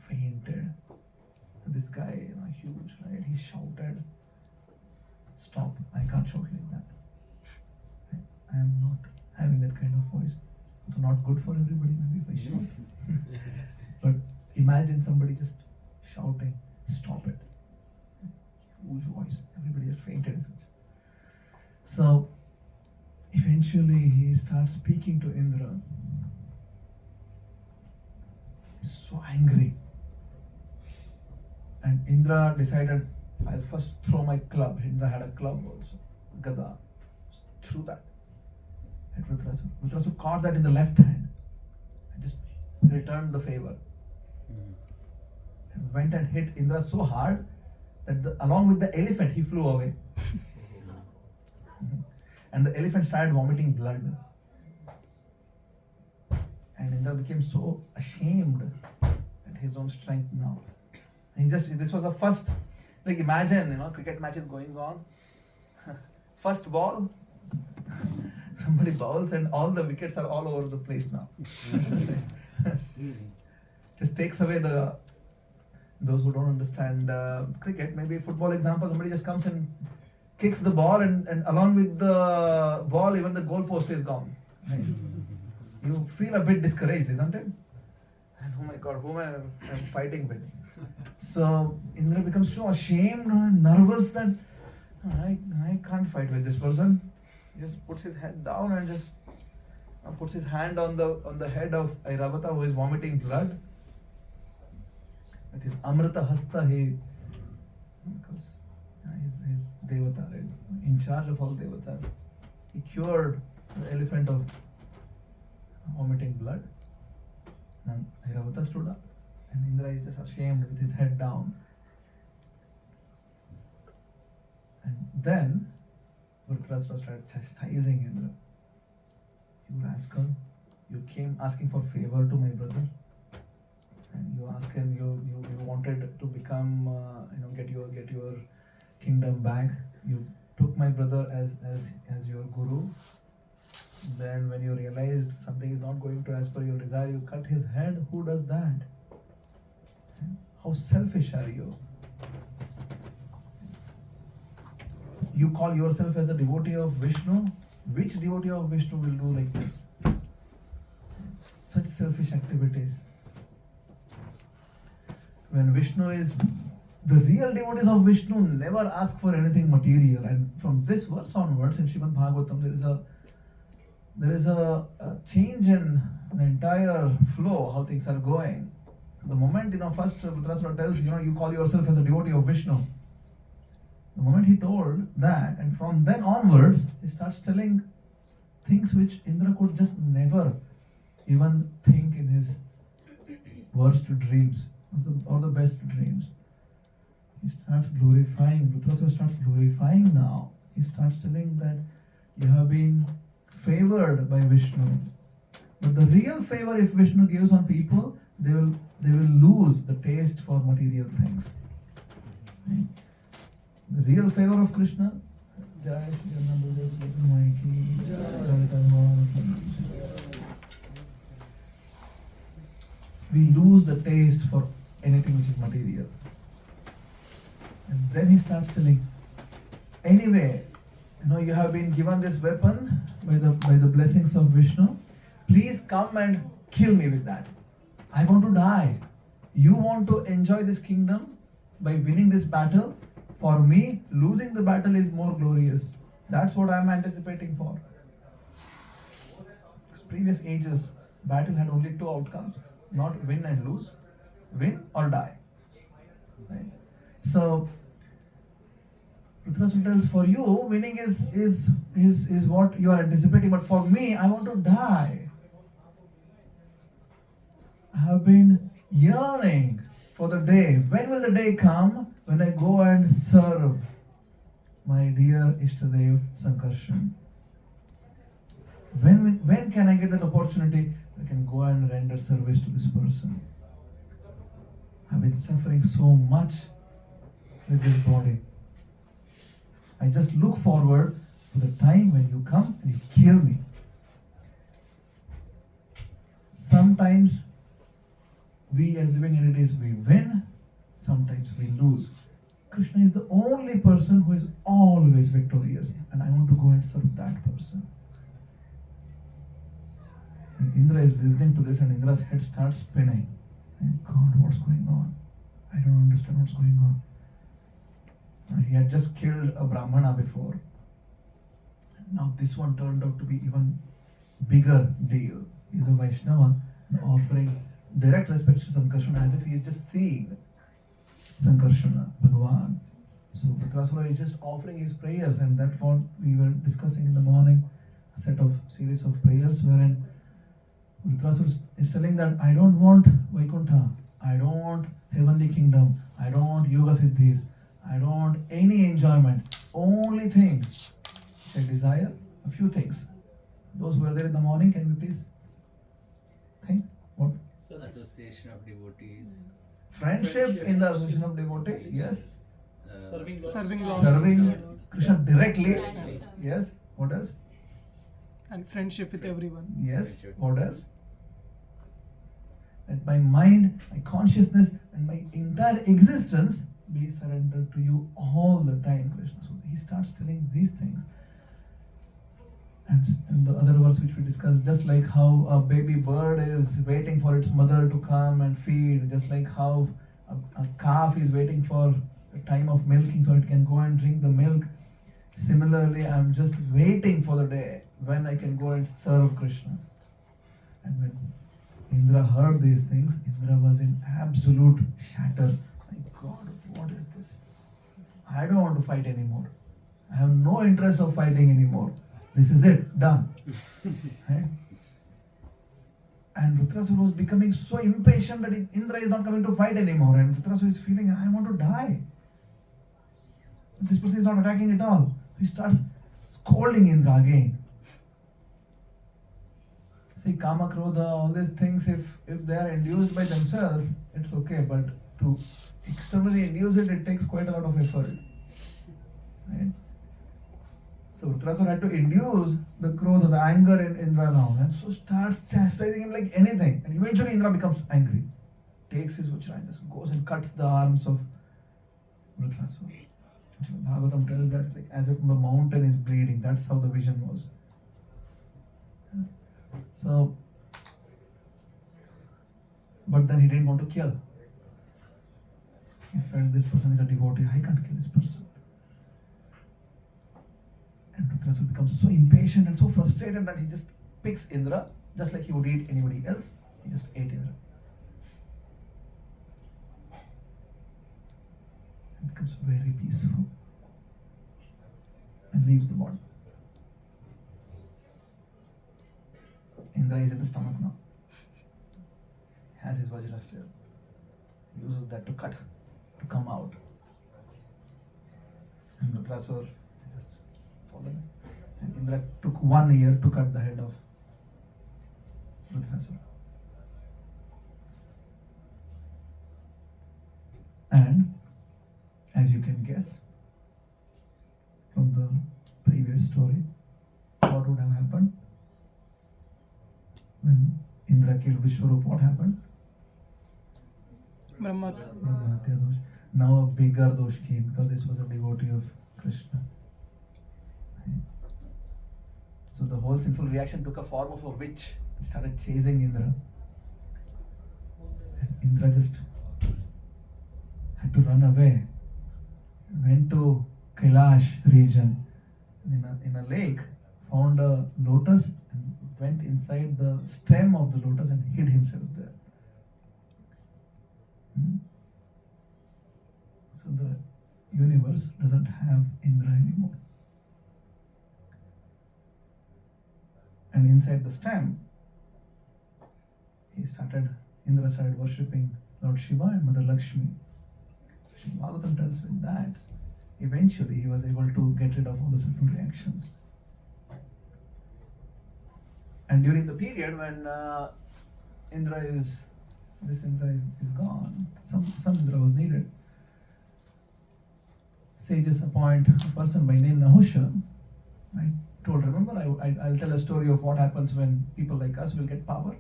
fainted. This guy, huge, right? He shouted, stop, I can't shout like that. I am not having that kind of voice. It's not good for everybody maybe if I shout. But imagine somebody just shouting, stop it. Huge voice, everybody just fainted. So eventually he starts speaking to Indra. He's so angry. And Indra decided, I'll first throw my club. Indra had a club also, Gada. Threw that at Vritrasura. Vritrasura caught that in the left hand and just returned the favor. And went and hit Indra so hard that along with the elephant, he flew away. And the elephant started vomiting blood. And Indra became so ashamed at his own strength now. This was the first, like imagine, cricket match is going on. First ball, somebody bowls and all the wickets are all over the place now. Just takes away those who don't understand cricket, maybe football example, somebody just comes and kicks the ball and along with the ball, even the goal post is gone. Right? You feel a bit discouraged, isn't it? And oh my God, whom I'm fighting with? So Indra becomes so ashamed and nervous that I can't fight with this person. He just puts his head down and just puts his hand on the head of Airavata, who is vomiting blood. With his Amrita Hasta, because he's Devata, right? In charge of all Devatas. He cured the elephant of vomiting blood. And Airavata stood up. And Indra is just ashamed with his head down. And then Dhritarashtra started chastising Indra. You rascal, you came asking for favor to my brother. And you asked him, you wanted to become, get your kingdom back. You took my brother as your guru. Then when you realized something is not going to as per your desire, you cut his head. Who does that? How selfish are you? You call yourself as a devotee of Vishnu? Which devotee of Vishnu will do like this? Such selfish activities. When Vishnu is, the real devotees of Vishnu never ask for anything material. And from this verse onwards in Srimad Bhagavatam, there is a change in the entire flow, how things are going. The moment, first Dhritarashtra tells, you call yourself as a devotee of Vishnu. The moment he told that, and from then onwards, he starts telling things which Indra could just never even think in his worst dreams, or the best dreams. He starts glorifying, Dhritarashtra starts glorifying now. He starts telling that you have been favored by Vishnu. But the real favor, if Vishnu gives on people, they will lose the taste for material things. Right? The real favor of Krishna, we lose the taste for anything which is material. And then he starts telling, anyway, you have been given this weapon by the blessings of Vishnu. Please come and kill me with that. I want to die. You want to enjoy this kingdom by winning this battle? For me, losing the battle is more glorious. That's what I'm anticipating for. Previous ages, battle had only two outcomes. Not win and lose. Win or die. Right? So, Dhritarashtra tells, for you, winning is what you are anticipating. But for me, I want to die. I have been yearning for the day. When will the day come when I go and serve my dear Ishtadev Sankarshan? When can I get that opportunity? I can go and render service to this person. I've been suffering so much with this body. I just look forward to the time when you come and you kill me. Sometimes we as living entities, we win, sometimes we lose. Krishna is the only person who is always victorious, and I want to go and serve that person. And Indra is listening to this, and Indra's head starts spinning. And God, what's going on? I don't understand what's going on. He had just killed a Brahmana before. Now this one turned out to be even bigger deal. He's a Vaishnava offering direct respect to Sankarsana as if he is just seeing Sankarsana, Bhagavan. So Dhritarashtra is just offering his prayers, and that's what we were discussing in the morning, a series of prayers wherein Dhritarashtra is telling that I don't want Vaikuntha, I don't want heavenly kingdom, I don't want yoga siddhis, I don't want any enjoyment. Only thing which I desire, a few things. Those who were there in the morning, can you please think? What? Association of devotees. Friendship in the association of devotees, yes. Serving Lord. Serving Krishna directly, yes. What else? And friendship with everyone. Yes. What else? That my mind, my consciousness, and my entire existence be surrendered to you all the time, Krishna. So he starts telling these things. And in the other verse which we discussed, just like how a baby bird is waiting for its mother to come and feed, just like how a calf is waiting for the time of milking so it can go and drink the milk. Similarly, I'm just waiting for the day when I can go and serve Krishna. And when Indra heard these things, Indra was in absolute shatter. My God, what is this? I don't want to fight anymore. I have no interest of fighting anymore. This is it, done. Right? And Vritrasura was becoming so impatient that Indra is not coming to fight anymore. And Vritrasura is feeling, I want to die. This person is not attacking at all. He starts scolding Indra again. See, Kama, Krodha, all these things, if they are induced by themselves, it's okay. But to externally induce it, it takes quite a lot of effort. Right? So Vritrasura had to induce the Krodha, the anger in Indra now. And so starts chastising him like anything. And eventually Indra becomes angry. Takes his Vajra and just goes and cuts the arms of Vritrasura. Bhagavatam tells that like, as if the mountain is bleeding. That's how the vision was. So, but then he didn't want to kill. He felt this person is a devotee. I can't kill this person. And Vritrasura becomes so impatient and so frustrated that he just picks Indra, just like he would eat anybody else. He just ate Indra. It becomes very peaceful and leaves the body. Indra is in the stomach now. Has his Vajra still. He uses that to cut, to come out. And Vritrasura just fallen. And Indra took 1 year to cut the head of Vritrasura. And as you can guess from the previous story, what would have happened? When Indra killed Vishwarup, what happened? Brahmahatya dosh. Now a bigger dosh came because this was a devotee of Krishna. So the whole sinful reaction took a form of a witch and started chasing Indra. And Indra just had to run away. Went to Kailash region. In a lake, found a lotus and went inside the stem of the lotus and hid himself there. So the universe doesn't have Indra anymore. And inside the stem, Indra started worshipping Lord Shiva and Mother Lakshmi. Bhagavatam tells with that, eventually he was able to get rid of all the sinful reactions. And during the period when Indra is gone, some Indra was needed. Sages appoint a person by name Nahusha. I told, remember, I'll tell a story of what happens when people like us will get power.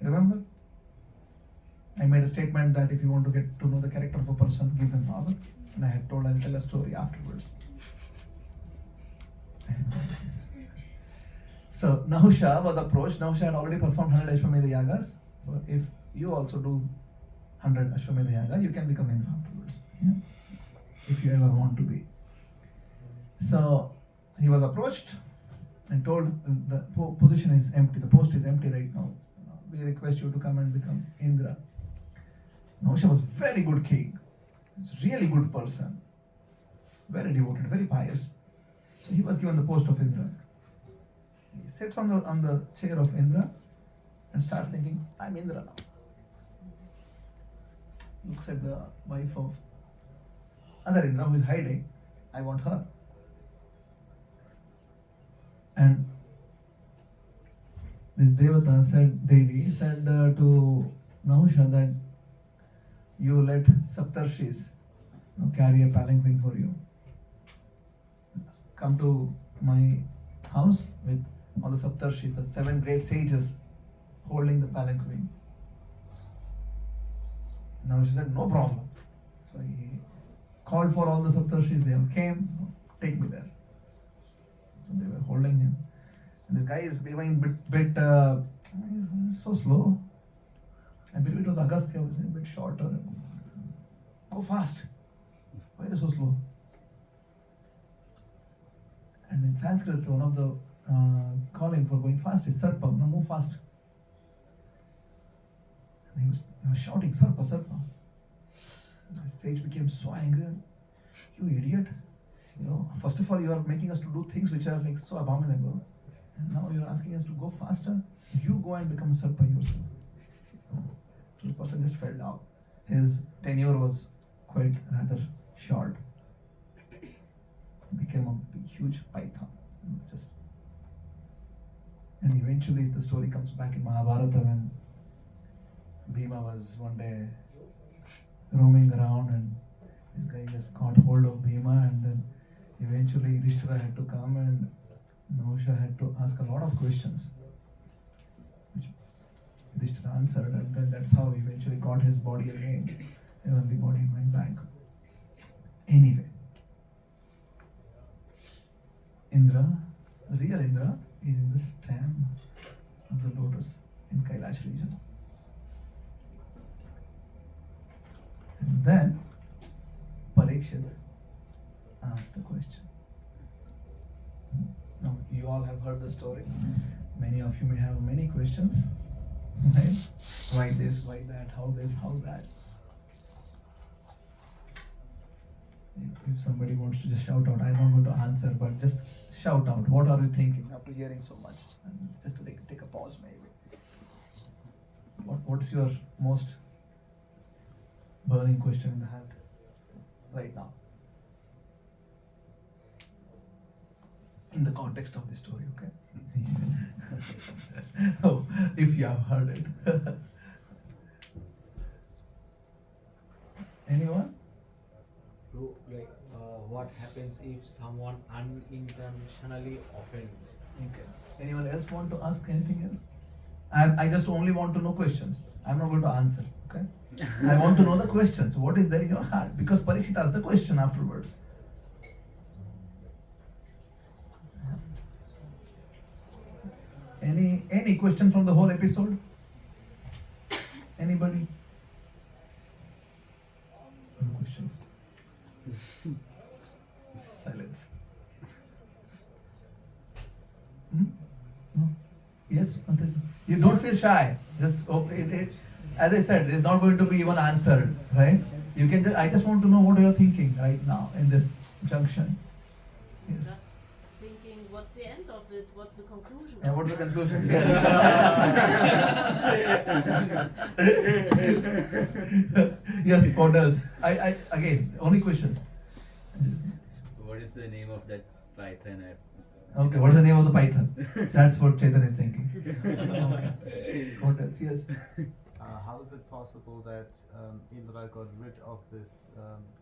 Remember? I made a statement that if you want to get to know the character of a person, give them power. And I had told I'll tell a story afterwards. So Nahusha was approached. Nahusha had already performed 100 Ashwamedha Yagas. So if you also do 100 Ashwamedha Yaga, you can become Indra afterwards. Yeah? If you ever want to be. So he was approached and told the position is empty, the post is empty right now. We request you to come and become Indra. Nahusha was very good king. He's a really good person. Very devoted, very pious. So he was given the post of Indra. He sits on the chair of Indra and starts thinking, I'm Indra now. Looks at the wife of other Indra who is hiding, I want her. And this Devata said, Devi said to Nahusha that you let Saptarshis carry a palanquin for you. Come to my house with all the Saptarshis, the 7 great sages holding the palanquin. Nahusha said, no problem. So he called for all the Saptarshis, they all came, take me there. So they were holding him. And this guy is behaving bit so slow. I believe it was Agastya who was a bit shorter. Go fast. Why are you so slow? And in Sanskrit, one of the calling for going fast is Sarpa. No, move fast. And he was shouting, Sarpa, Sarpa. The sage became so angry. You idiot. First of all, you are making us to do things which are like so abominable. And now you are asking us to go faster. You go and become a Sarpa yourself. So the person just fell down. His tenure was quite rather short. He became a big, huge python. And eventually the story comes back in Mahabharata when Bhima was one day roaming around and this guy just caught hold of Bhima, and then eventually Yudhishthira had to come and Nahusha had to ask a lot of questions which Yudhishthira answered, and then that's how he eventually got his body again, and when the body went back. Anyway, Indra, the real Indra, is in the stem of the lotus in Kailash region. And then Parikshit asked a question. Now, you all have heard the story. Many of you may have many questions. Right? Why this, why that, how this, how that. If somebody wants to just shout out, I'm not going to answer, but just shout out. What are you thinking after hearing so much? And just to take a pause maybe. What's your most burning question in the heart right now? In the context of this story, okay? Oh, if you have heard it. Anyone? So, what happens if someone unintentionally offends? Okay. Anyone else want to ask anything else? I just only want to know questions. I'm not going to answer, okay? I want to know the questions. What is there in your heart? Because Parikshit asked the question afterwards. Any question from the whole episode? Anybody? No questions. Silence. No? Yes, Mataji? You don't feel shy. Just okay. As I said, it's not going to be even answered, right? You can. I just want to know what you're thinking right now in this junction. Yes. Just thinking, what's the end of it? What's the conclusion? And what's the conclusion? Yes, what else? I again, only questions. What is the name of that python? Okay, what is the name of the python? That's what Chetan is thinking. Okay. What else? Yes. How is it possible that Indra got rid of this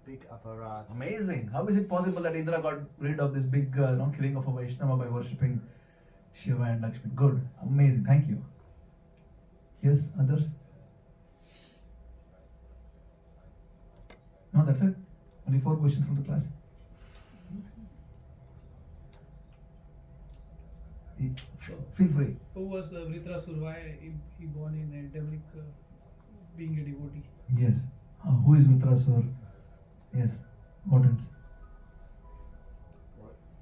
big apparat? Amazing. How is it possible that Indra got rid of this big killing of a Vaishnava by worshipping Shiva and Lakshmi? Good. Amazing. Thank you. Yes, others? No, that's it. Only 4 questions from the class. Feel free. Who was Vritrasur? Why he born in a devil being a devotee? Yes. Who is Vritrasur? Yes. What else?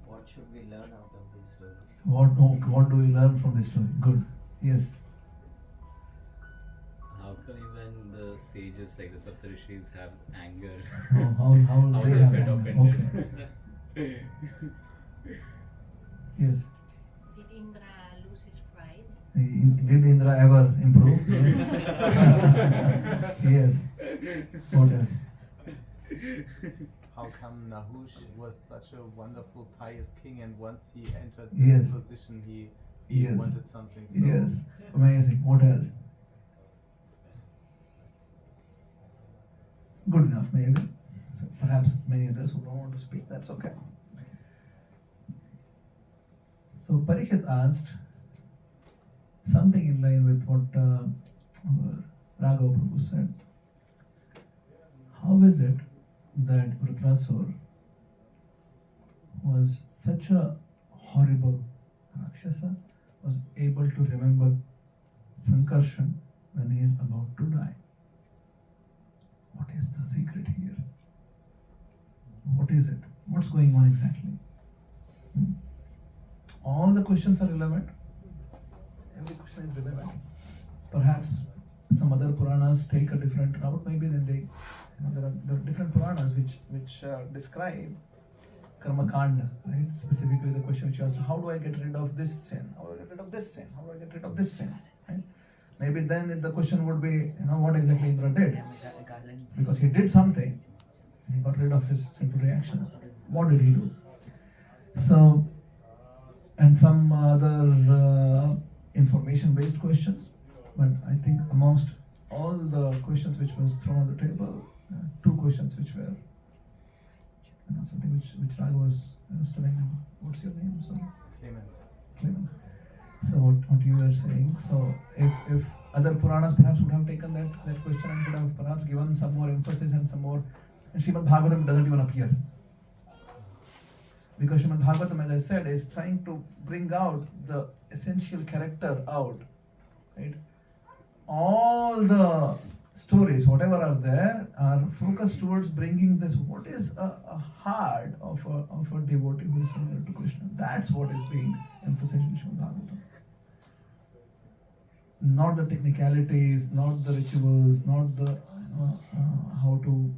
What should we learn out of this story? What do we learn from this story? Good. Yes. How come even the sages like the Saptarishis have anger? How they they have felt anger? offended? Okay. Yes. Did Indra lose his pride? Did Indra ever improve? Yes. Yes. What else? how come Nahush was such a wonderful, pious king, and once he entered Yes. this position, he Yes. wanted something. So Yes, amazing. What else? Good enough, maybe. So perhaps many others who don't want to speak, that's okay. So Parikshit asked something in line with what Raghav Prabhu said. How is it that Vritrasur was such a horrible Rakshasa, was able to remember Sankarshan when he is about to die? What is the secret here? What is it? What's going on exactly? All the questions are relevant. Every question is relevant. Perhaps some other Puranas take a different route. Maybe then they, there are different Puranas which describe Karma Kanda, right? Specifically the question which you asked, how do I get rid of this sin? How do I get rid of this sin? How do I get rid of this sin? Right? Maybe then the question would be, what exactly Indra did? Because he did something, he got rid of his sinful reaction. What did he do? So, and some other information-based questions. But I think amongst all the questions which was thrown on the table, two questions which were something which Raghu was telling him. What's your name? Sorry. Clemens. So what you were saying. So if other Puranas perhaps would have taken that question and could have perhaps given some more emphasis and some more, and Srimad Bhagavatam doesn't even appear. Because Srimad Bhagavatam, as I said, is trying to bring out the essential character out. Right? All the stories, whatever are there, are focused towards bringing this, what is a heart of a devotee who is similar to Krishna. That's what is being emphasized in Srimad Bhagavatam. Not the technicalities, not the rituals, not the how to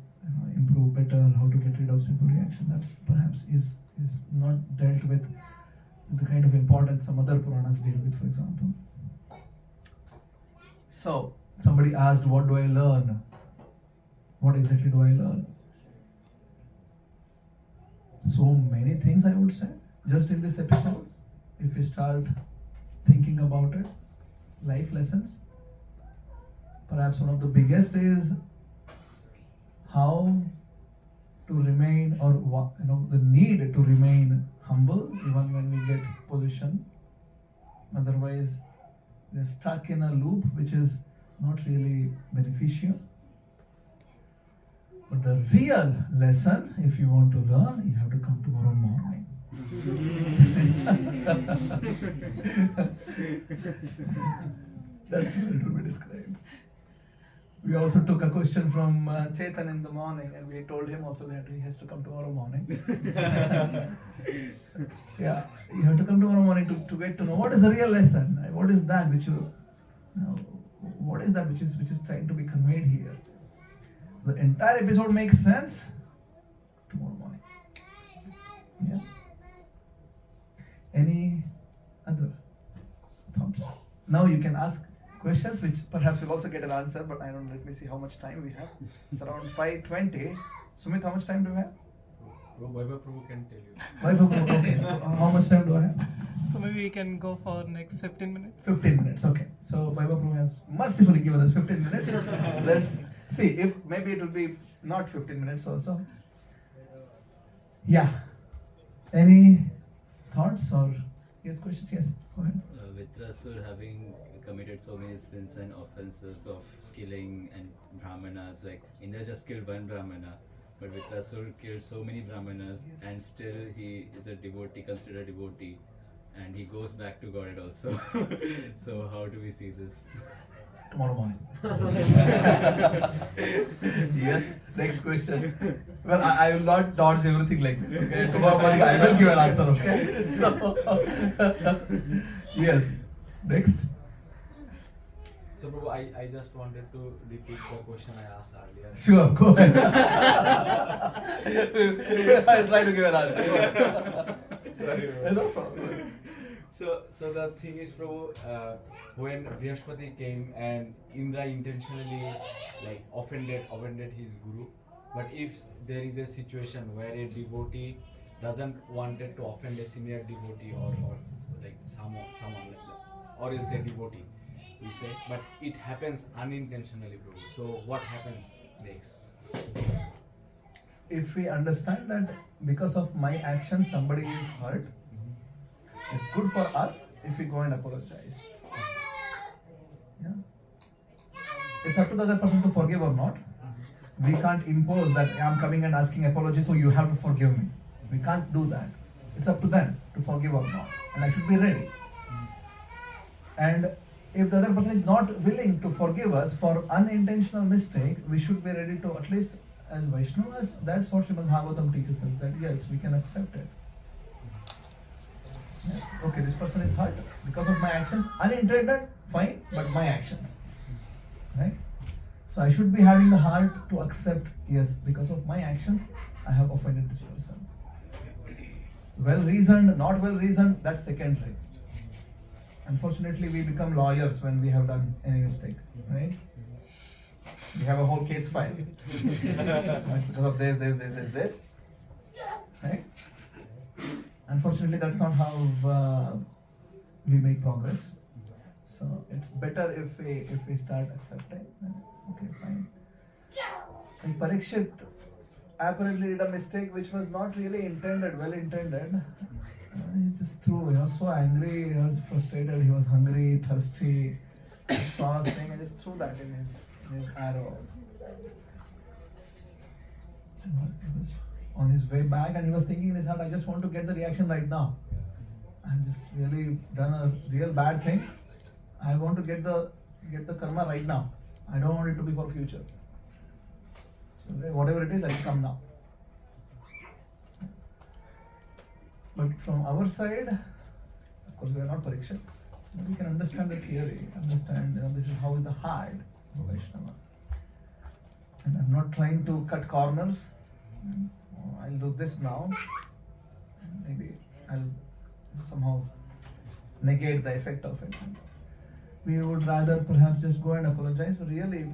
improve better, how to get rid of simple reaction. That's perhaps is not dealt with the kind of importance some other Puranas deal with, for example. So, somebody asked, what do I learn? What exactly do I learn? So many things, I would say, just in this episode, if we start thinking about it, life lessons. Perhaps one of the biggest is how to remain, or the need to remain humble even when we get position. Otherwise, we are stuck in a loop which is not really beneficial. But the real lesson, if you want to learn, you have to come tomorrow morning. That's where it will be described. We also took a question from Chetan in the morning, and we told him also that he has to come tomorrow morning. Yeah, you have to come tomorrow morning to get to know what is the real lesson. What is that which what is that which is trying to be conveyed here? The entire episode makes sense tomorrow morning. Yeah. Any other thoughts? Now you can ask questions which perhaps you'll also get an answer, but let me see how much time we have. It's around 5:20. Sumit, how much time do you have? Vaibhav Prabhu can tell you. Vaibhav Prabhu, okay. How much time do I have? So maybe we can go for next 15 minutes. 15 minutes, okay. So Vaibhav Prabhu has mercifully given us 15 minutes. Let's see if maybe it will be not 15 minutes also. Yeah. Any thoughts or questions? Yes, go ahead. Vritrasur having committed so many sins and offenses of killing and brahmanas, like Indra just killed one brahmana, but Vritrasur killed so many brahmanas, and still he is a devotee, considered a devotee, and he goes back to Godhead also. So how do we see this? Tomorrow morning. Yes, next question. Well, I will not dodge everything like this, okay? Tomorrow morning I will give an answer, okay? So, yes, next. So Prabhu, I just wanted to repeat the question I asked earlier. Sure, go ahead. I'll try to give an answer. Sorry. No problem. So the thing is, Prabhu, when Brihaspati came and Indra intentionally offended his guru, But if there is a situation where a devotee doesn't wanted to offend a senior devotee or like someone like that, or else a devotee, we say, but it happens unintentionally, Prabhu. So what happens next? If we understand that because of my action somebody is hurt, it's good for us if we go and apologize. Yeah. It's up to the other person to forgive or not. We can't impose that I'm coming and asking apology, so you have to forgive me. We can't do that. It's up to them to forgive or not. And I should be ready. And if the other person is not willing to forgive us for unintentional mistake, we should be ready to, at least as Vaishnavas, that's what Srimad Bhagavatam teaches us, that yes, we can accept it. Yeah. Okay, this person is hurt because of my actions, unintended, fine, but my actions. Right? So I should be having the heart to accept, yes, because of my actions, I have offended this person. Well reasoned, not well reasoned, that's secondary. Unfortunately, we become lawyers when we have done any mistake, right? We have a whole case file. Because of this, right? Unfortunately, that's not how we make progress. So it's better if we start accepting. Okay, fine. Like Parikshit apparently did a mistake which was not really intended, well intended. He just threw. He was so angry. He was frustrated. He was hungry, thirsty. He saw a thing and just threw that in his arrow. He was on his way back and he was thinking in his heart, I just want to get the reaction right now. I've just really done a real bad thing. I want to get the karma right now. I don't want it to be for future. So whatever it is, I will come now. But from our side, of course, we are not Parikshit, but we can understand the theory, understand this is how the heart of Vaishnava. And I'm not trying to cut corners. I'll do this now. Maybe I'll somehow negate the effect of it. We would rather perhaps just go and apologize, really,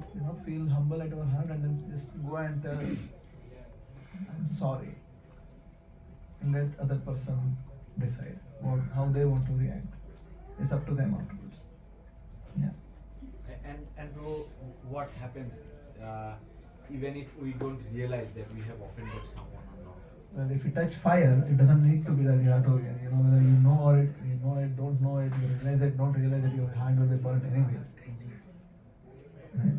feel humble at our heart and then just go and tell, I'm sorry. And let other person decide how they want to react. It's up to them afterwards. Yeah. And bro, what happens even if we don't realize that we have offended someone or not? Well, if you touch fire, it doesn't need to be that you have to, whether you know it, don't know it, you realize it, don't realize it, your hand will be burnt anyways. Right?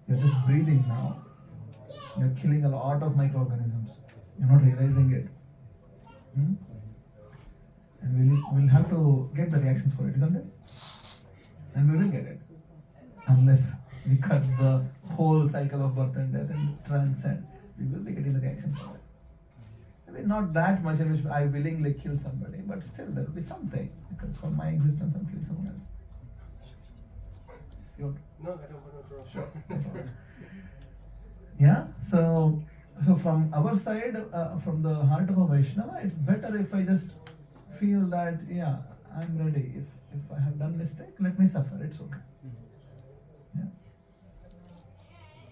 You're just breathing now. You're killing a lot of microorganisms. You're not realizing it. And we'll have to get the reactions for it, isn't it? And we will get it. Unless we cut the whole cycle of birth and death and transcend, we will be getting the reaction for it. Maybe not that much in which I willingly kill somebody, but still there will be something, because for my existence I'm killing someone else. No, I don't want to grow. Sure. Yeah, so from our side, from the heart of a Vaishnava, it's better if I just feel that, yeah, I'm ready. If I have done mistake, let me suffer, it's okay. Yeah.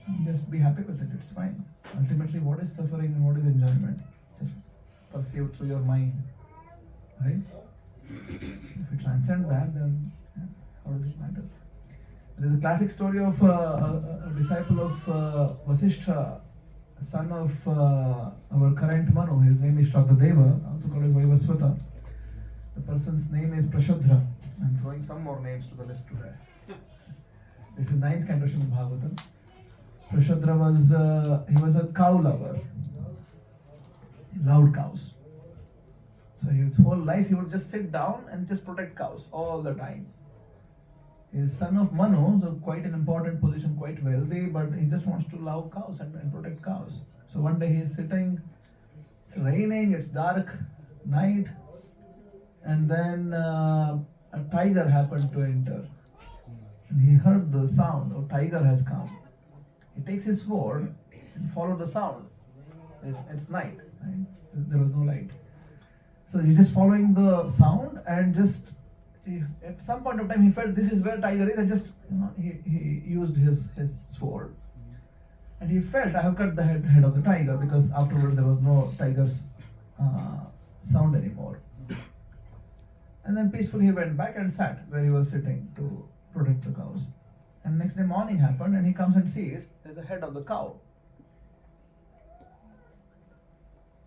And just be happy with it, it's fine. Ultimately, what is suffering and what is enjoyment? Just perceived through your mind, right? If you transcend that, then how does it matter? There is a classic story of a disciple of Vasishtha, son of our current Manu. His name is Shraddadeva, also called as Vaivasvata. The person's name is Prashadra. I'm throwing some more names to the list today. This is 9th canto Srimad Bhagavatam. Prashadra was a cow lover. He loved cows. So his whole life he would just sit down and just protect cows all the time. He is son of Manu, so quite an important position, quite wealthy, but he just wants to love cows and protect cows. So one day he is sitting, it's raining, it's dark, night, and then a tiger happened to enter. And he heard the sound, a tiger has come. He takes his sword and follows the sound. It's night, right? There was no light. So he's just following the sound and just at some point of time he felt this is where tiger is and just he used his sword And he felt, I have cut the head of the tiger, because afterwards there was no tiger's sound anymore. And then peacefully he went back and sat where he was sitting to protect the cows. And next day morning happened, and he comes and sees there's a head of the cow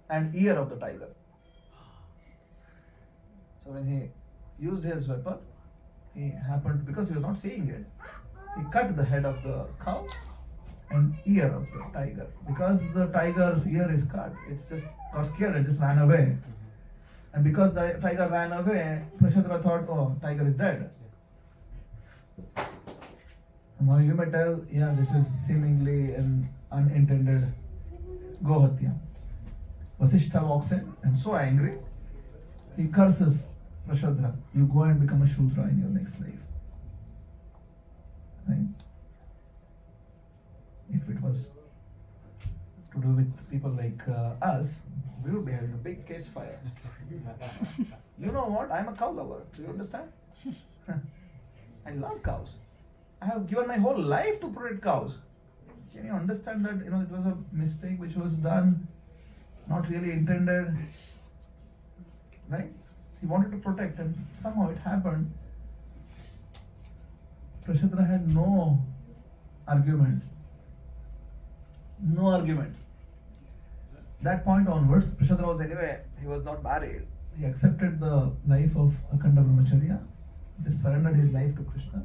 and ear of the tiger. So when he used his weapon, he happened, because he was not seeing it, he cut the head of the cow and ear of the tiger. Because the tiger's ear is cut, it's just got scared and just ran away. And because the tiger ran away, Prashadra thought, oh, tiger is dead. Now you may tell, yeah, this is seemingly an unintended gohatya. Vasishtha walks in and so angry, he curses Prashadra, you go and become a Shudra in your next life. Right? If it was to do with people like us, we would be having a big case fire. You know what? I'm a cow lover. Do you understand? I love cows. I have given my whole life to protect cows. Can you understand that? It was a mistake which was done, not really intended. Right? He wanted to protect, and somehow it happened. Prashadra had no arguments. No arguments. That point onwards, Prashadra was anyway, he was not married. He accepted the life of Akhanda Brahmacharya, just surrendered his life to Krishna,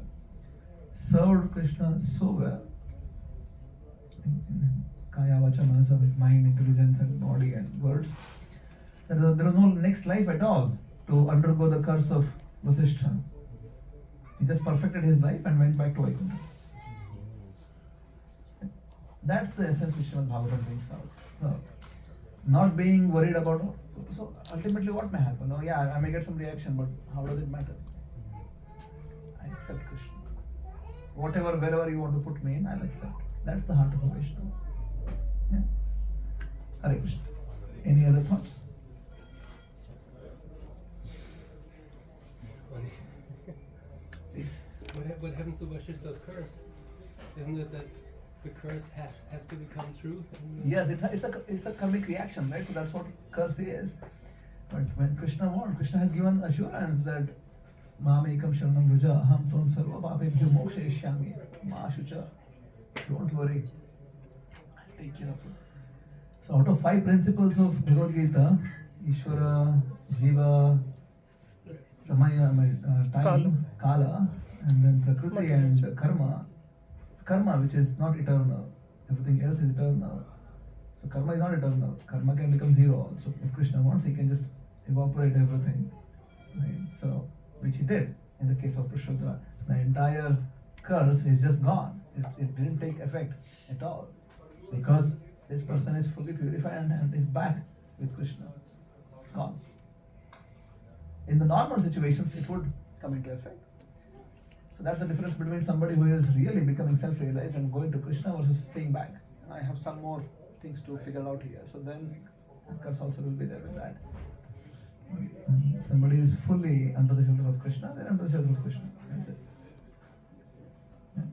served Krishna so well, in Kaya Vacha Manasa, of his mind, intelligence and body and words, that there was no next life at all to undergo the curse of Vasishtha. He just perfected his life and went back to Vaikuntha. That's the essence which Srimad Bhagavatam brings out. Not being worried about, so ultimately what may happen? Oh yeah, I may get some reaction, but how does it matter? I accept Krishna. Whatever, wherever you want to put me in, I'll accept. That's the heart of a Vaishnava. Yeah. Hare Krishna. Any other thoughts? Please. What happens to Vasishtha's curse? Isn't it that the curse has to become truth? Yes, it's a karmic reaction, right? So that's what curse is. But when Krishna has given assurance that Mamekam Sharanam Vraja Aham Tvam Sarva Papebhyo Mokshayishyami Ma Shucha. Don't worry, I'll take care of it. So out of 5 principles of Bhagavad Gita, Ishvara, Jiva, Samaya, time, Kala, and then Prakriti and Karma. It's karma which is not eternal. Everything else is eternal. So karma is not eternal. Karma can become zero also. If Krishna wants, he can just evaporate everything. Right? So, which he did in the case of Prashadra. So the entire curse is just gone. It didn't take effect at all. Because this person is fully purified and is back with Krishna. It's gone. In the normal situations, it would come into effect. So that's the difference between somebody who is really becoming self-realized and going to Krishna versus staying back. And I have some more things to figure out here. So then curse also will be there with that. Somebody is fully under the shelter of Krishna, they're under the shelter of Krishna. That's it. Yeah.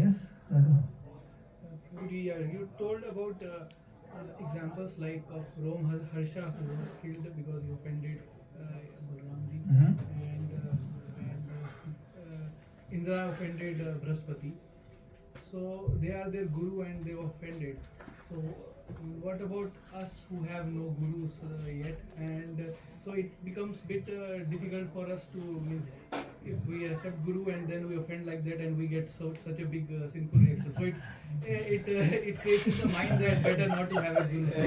Yes, Raghu. You told about examples like of Rom Harsha, who was killed because he offended Balramji, and Indra offended Brahaspati. So they are their guru and they offended. So what about us who have no gurus yet? And so it becomes a bit difficult for us to, if we accept guru and then we offend like that and we get such a big sinful reaction. So it creates in the mind that better not to have a guru. So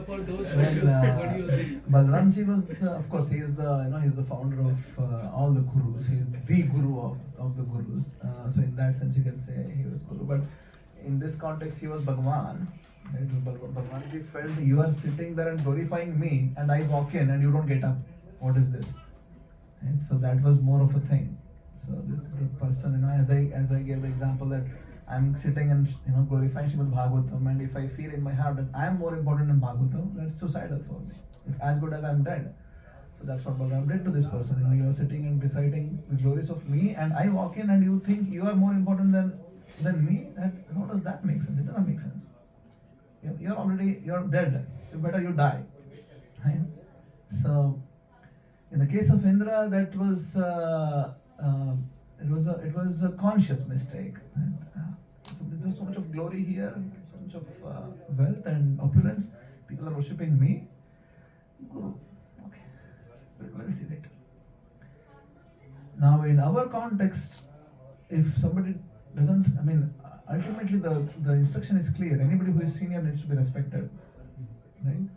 for those what do you think? Balramji was, of course, he is the founder of all the gurus. He is the guru of the gurus. So in that sense, you can say he was guru. But in this context, he was Bhagwan. Bhagwanji felt, you are sitting there and glorifying me, and I walk in and you don't get up. What is this? And so that was more of a thing. So the person, as I gave the example that I'm sitting and glorifying Srimad Bhagavatam, and if I feel in my heart that I am more important than Bhagavatam, that's suicidal for me. It's as good as I'm dead. So So that's what Balaram did to this person. You know, you are sitting and reciting the glories of me, and I walk in and you think you are more important than me. How does that make sense? It doesn't make sense. You're dead. Better you die. Right? So, in the case of Indra, that was it was a conscious mistake. And, so there's so much of glory here, so much of wealth and opulence. People are worshipping me. Guru. Okay, we'll see later. Now, in our context, if somebody doesn't, ultimately the instruction is clear. Anybody who is senior needs to be respected, right?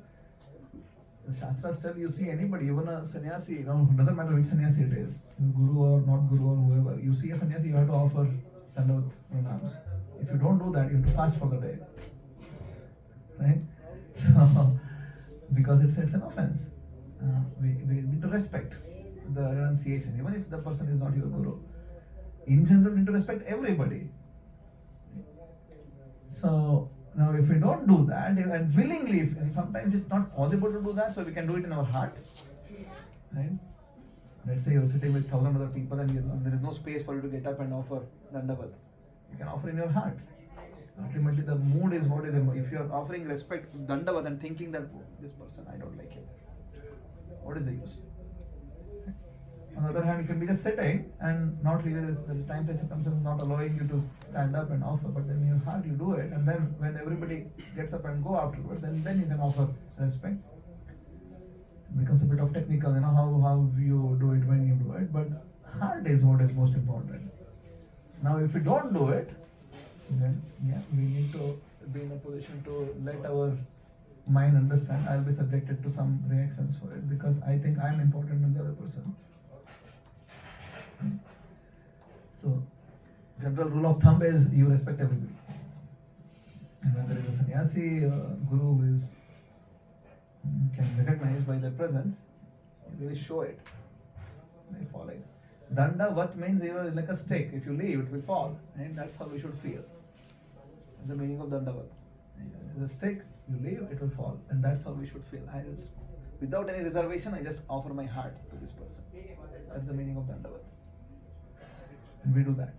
The Shastras tell you, see anybody, even a sannyasi, doesn't matter which sannyasi it is, guru or not guru or whoever, you see a sannyasi, you have to offer dandavat pranams. If you don't do that, you have to fast for the day, right? So, because it's an offense, we need to respect the renunciation, even if the person is not your guru. In general, we need to respect everybody. So, now if we don't do that, and willingly, if sometimes it's not possible to do that, so we can do it in our heart, right? Let's say you're sitting with 1,000 other people and there is no space for you to get up and offer dandavat. You can offer in your hearts. Ultimately, the mood is what is. If you are offering respect, dandavat, and thinking that this person, I don't like him, what is the use? On the other hand, you can be just sitting and not realize the time and circumstances not allowing you to stand up and offer, but then in your heart you do it, and then when everybody gets up and go afterwards, then you can offer respect. It becomes a bit of technical, how you do it, when you do it, but heart is what is most important. Now, if we don't do it, then we need to be in a position to let our mind understand I'll be subjected to some reactions for it because I think I'm important than the other person. So, general rule of thumb is you respect everybody. And when there is a sannyasi, guru who is can recognize by their presence, you really show it. They fall like dandavat means like a stick. If you leave, it will fall. And that's how we should feel. The meaning of dandavat. The stick, you leave, it will fall. And that's how we should feel. Without any reservation, I just offer my heart to this person. That's the meaning of dandavat. And we do that.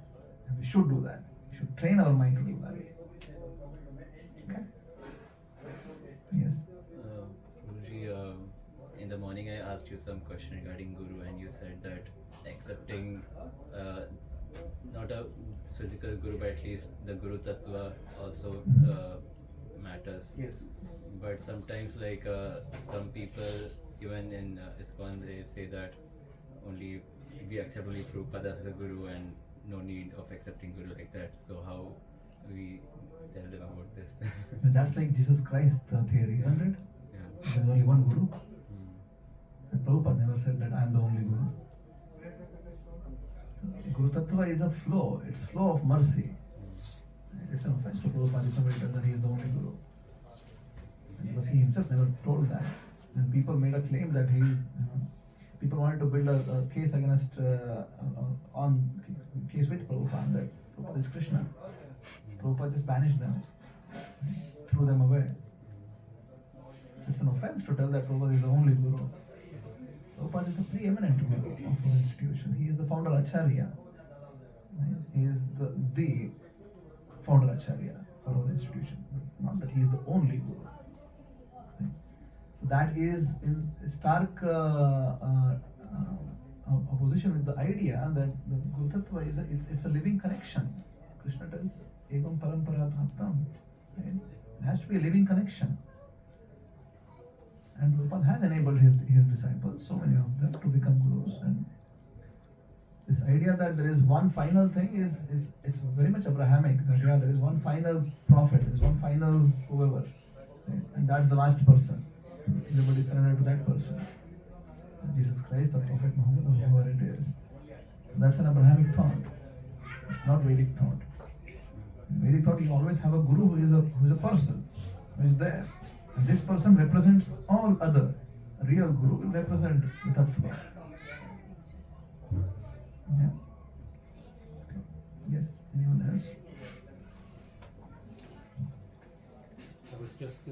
And we should do that. We should train our mind to do that. Okay? Yes. Guruji, in the morning I asked you some question regarding Guru, and you said that accepting not a physical Guru, but at least the Guru Tattva also matters. Yes. But sometimes, like some people, even in ISKCON, they say that only we accept only Prabhupada as the Guru and no need of accepting Guru like that. So how we tell them about this? That's like Jesus Christ theory, isn't it? Yeah. There's only one Guru. And Prabhupada never said that I am the only Guru. Guru Tattva is a flow. It's flow of mercy. It's an offense to Prabhupada if somebody tells that he is the only Guru. Because he himself never told that. And people made a claim that he, people wanted to build a case against, case with Prabhupada, that Prabhupada is Krishna. Prabhupada just banished them, threw them away. So it's an offense to tell that Prabhupada is the only Guru. Prabhupada is the preeminent Guru of our institution. He is the founder Acharya. He is the founder Acharya for our institution. Not that he is the only Guru. That is in stark opposition with the idea that the Guru Tattva is it's a living connection. Krishna tells Evam Paramparat Bhaktam. Right? It has to be a living connection. And Prabhupada has enabled his disciples, so many of them, to become gurus. And this idea that there is one final thing it's very much Abrahamic. That there is one final prophet, there is one final whoever, right? And that's the last person. Everybody surrender to that person. Jesus Christ or Prophet Muhammad or whoever it is. That's an Abrahamic thought. It's not Vedic thought. In Vedic thought, you always have a guru who is a person, who is there. And this person represents all other. A real guru will represent the Tattva. Yeah. Okay. Yes. Anyone else? I was just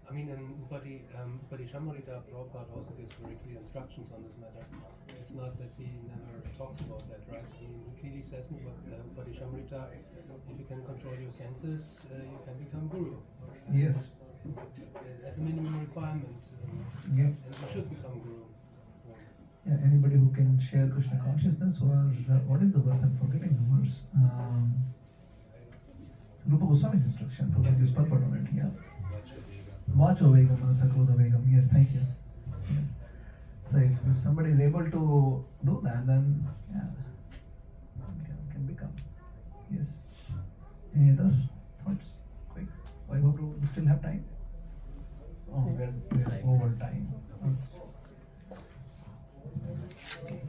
I mean, in Upadishamrita, Prabhupada also gives very clear instructions on this matter. It's not that he never talks about that, right? He clearly says in Upadishamrita, if you can control your senses, you can become guru. Yes. As a minimum requirement, Yeah. and you should become guru. Yeah, anybody who can share Krishna consciousness, or what is the verse? I'm forgetting the verse. Rupa Goswami's instruction, Rupa gives purport on it, yeah. Vacho Vegam, Sakroda Vegam, yes, thank you. Yes. So if somebody is able to do that, then yeah, can become. Yes. Any other thoughts? Quick. Vaibhav, do you still have time? Oh, we're over time. Okay.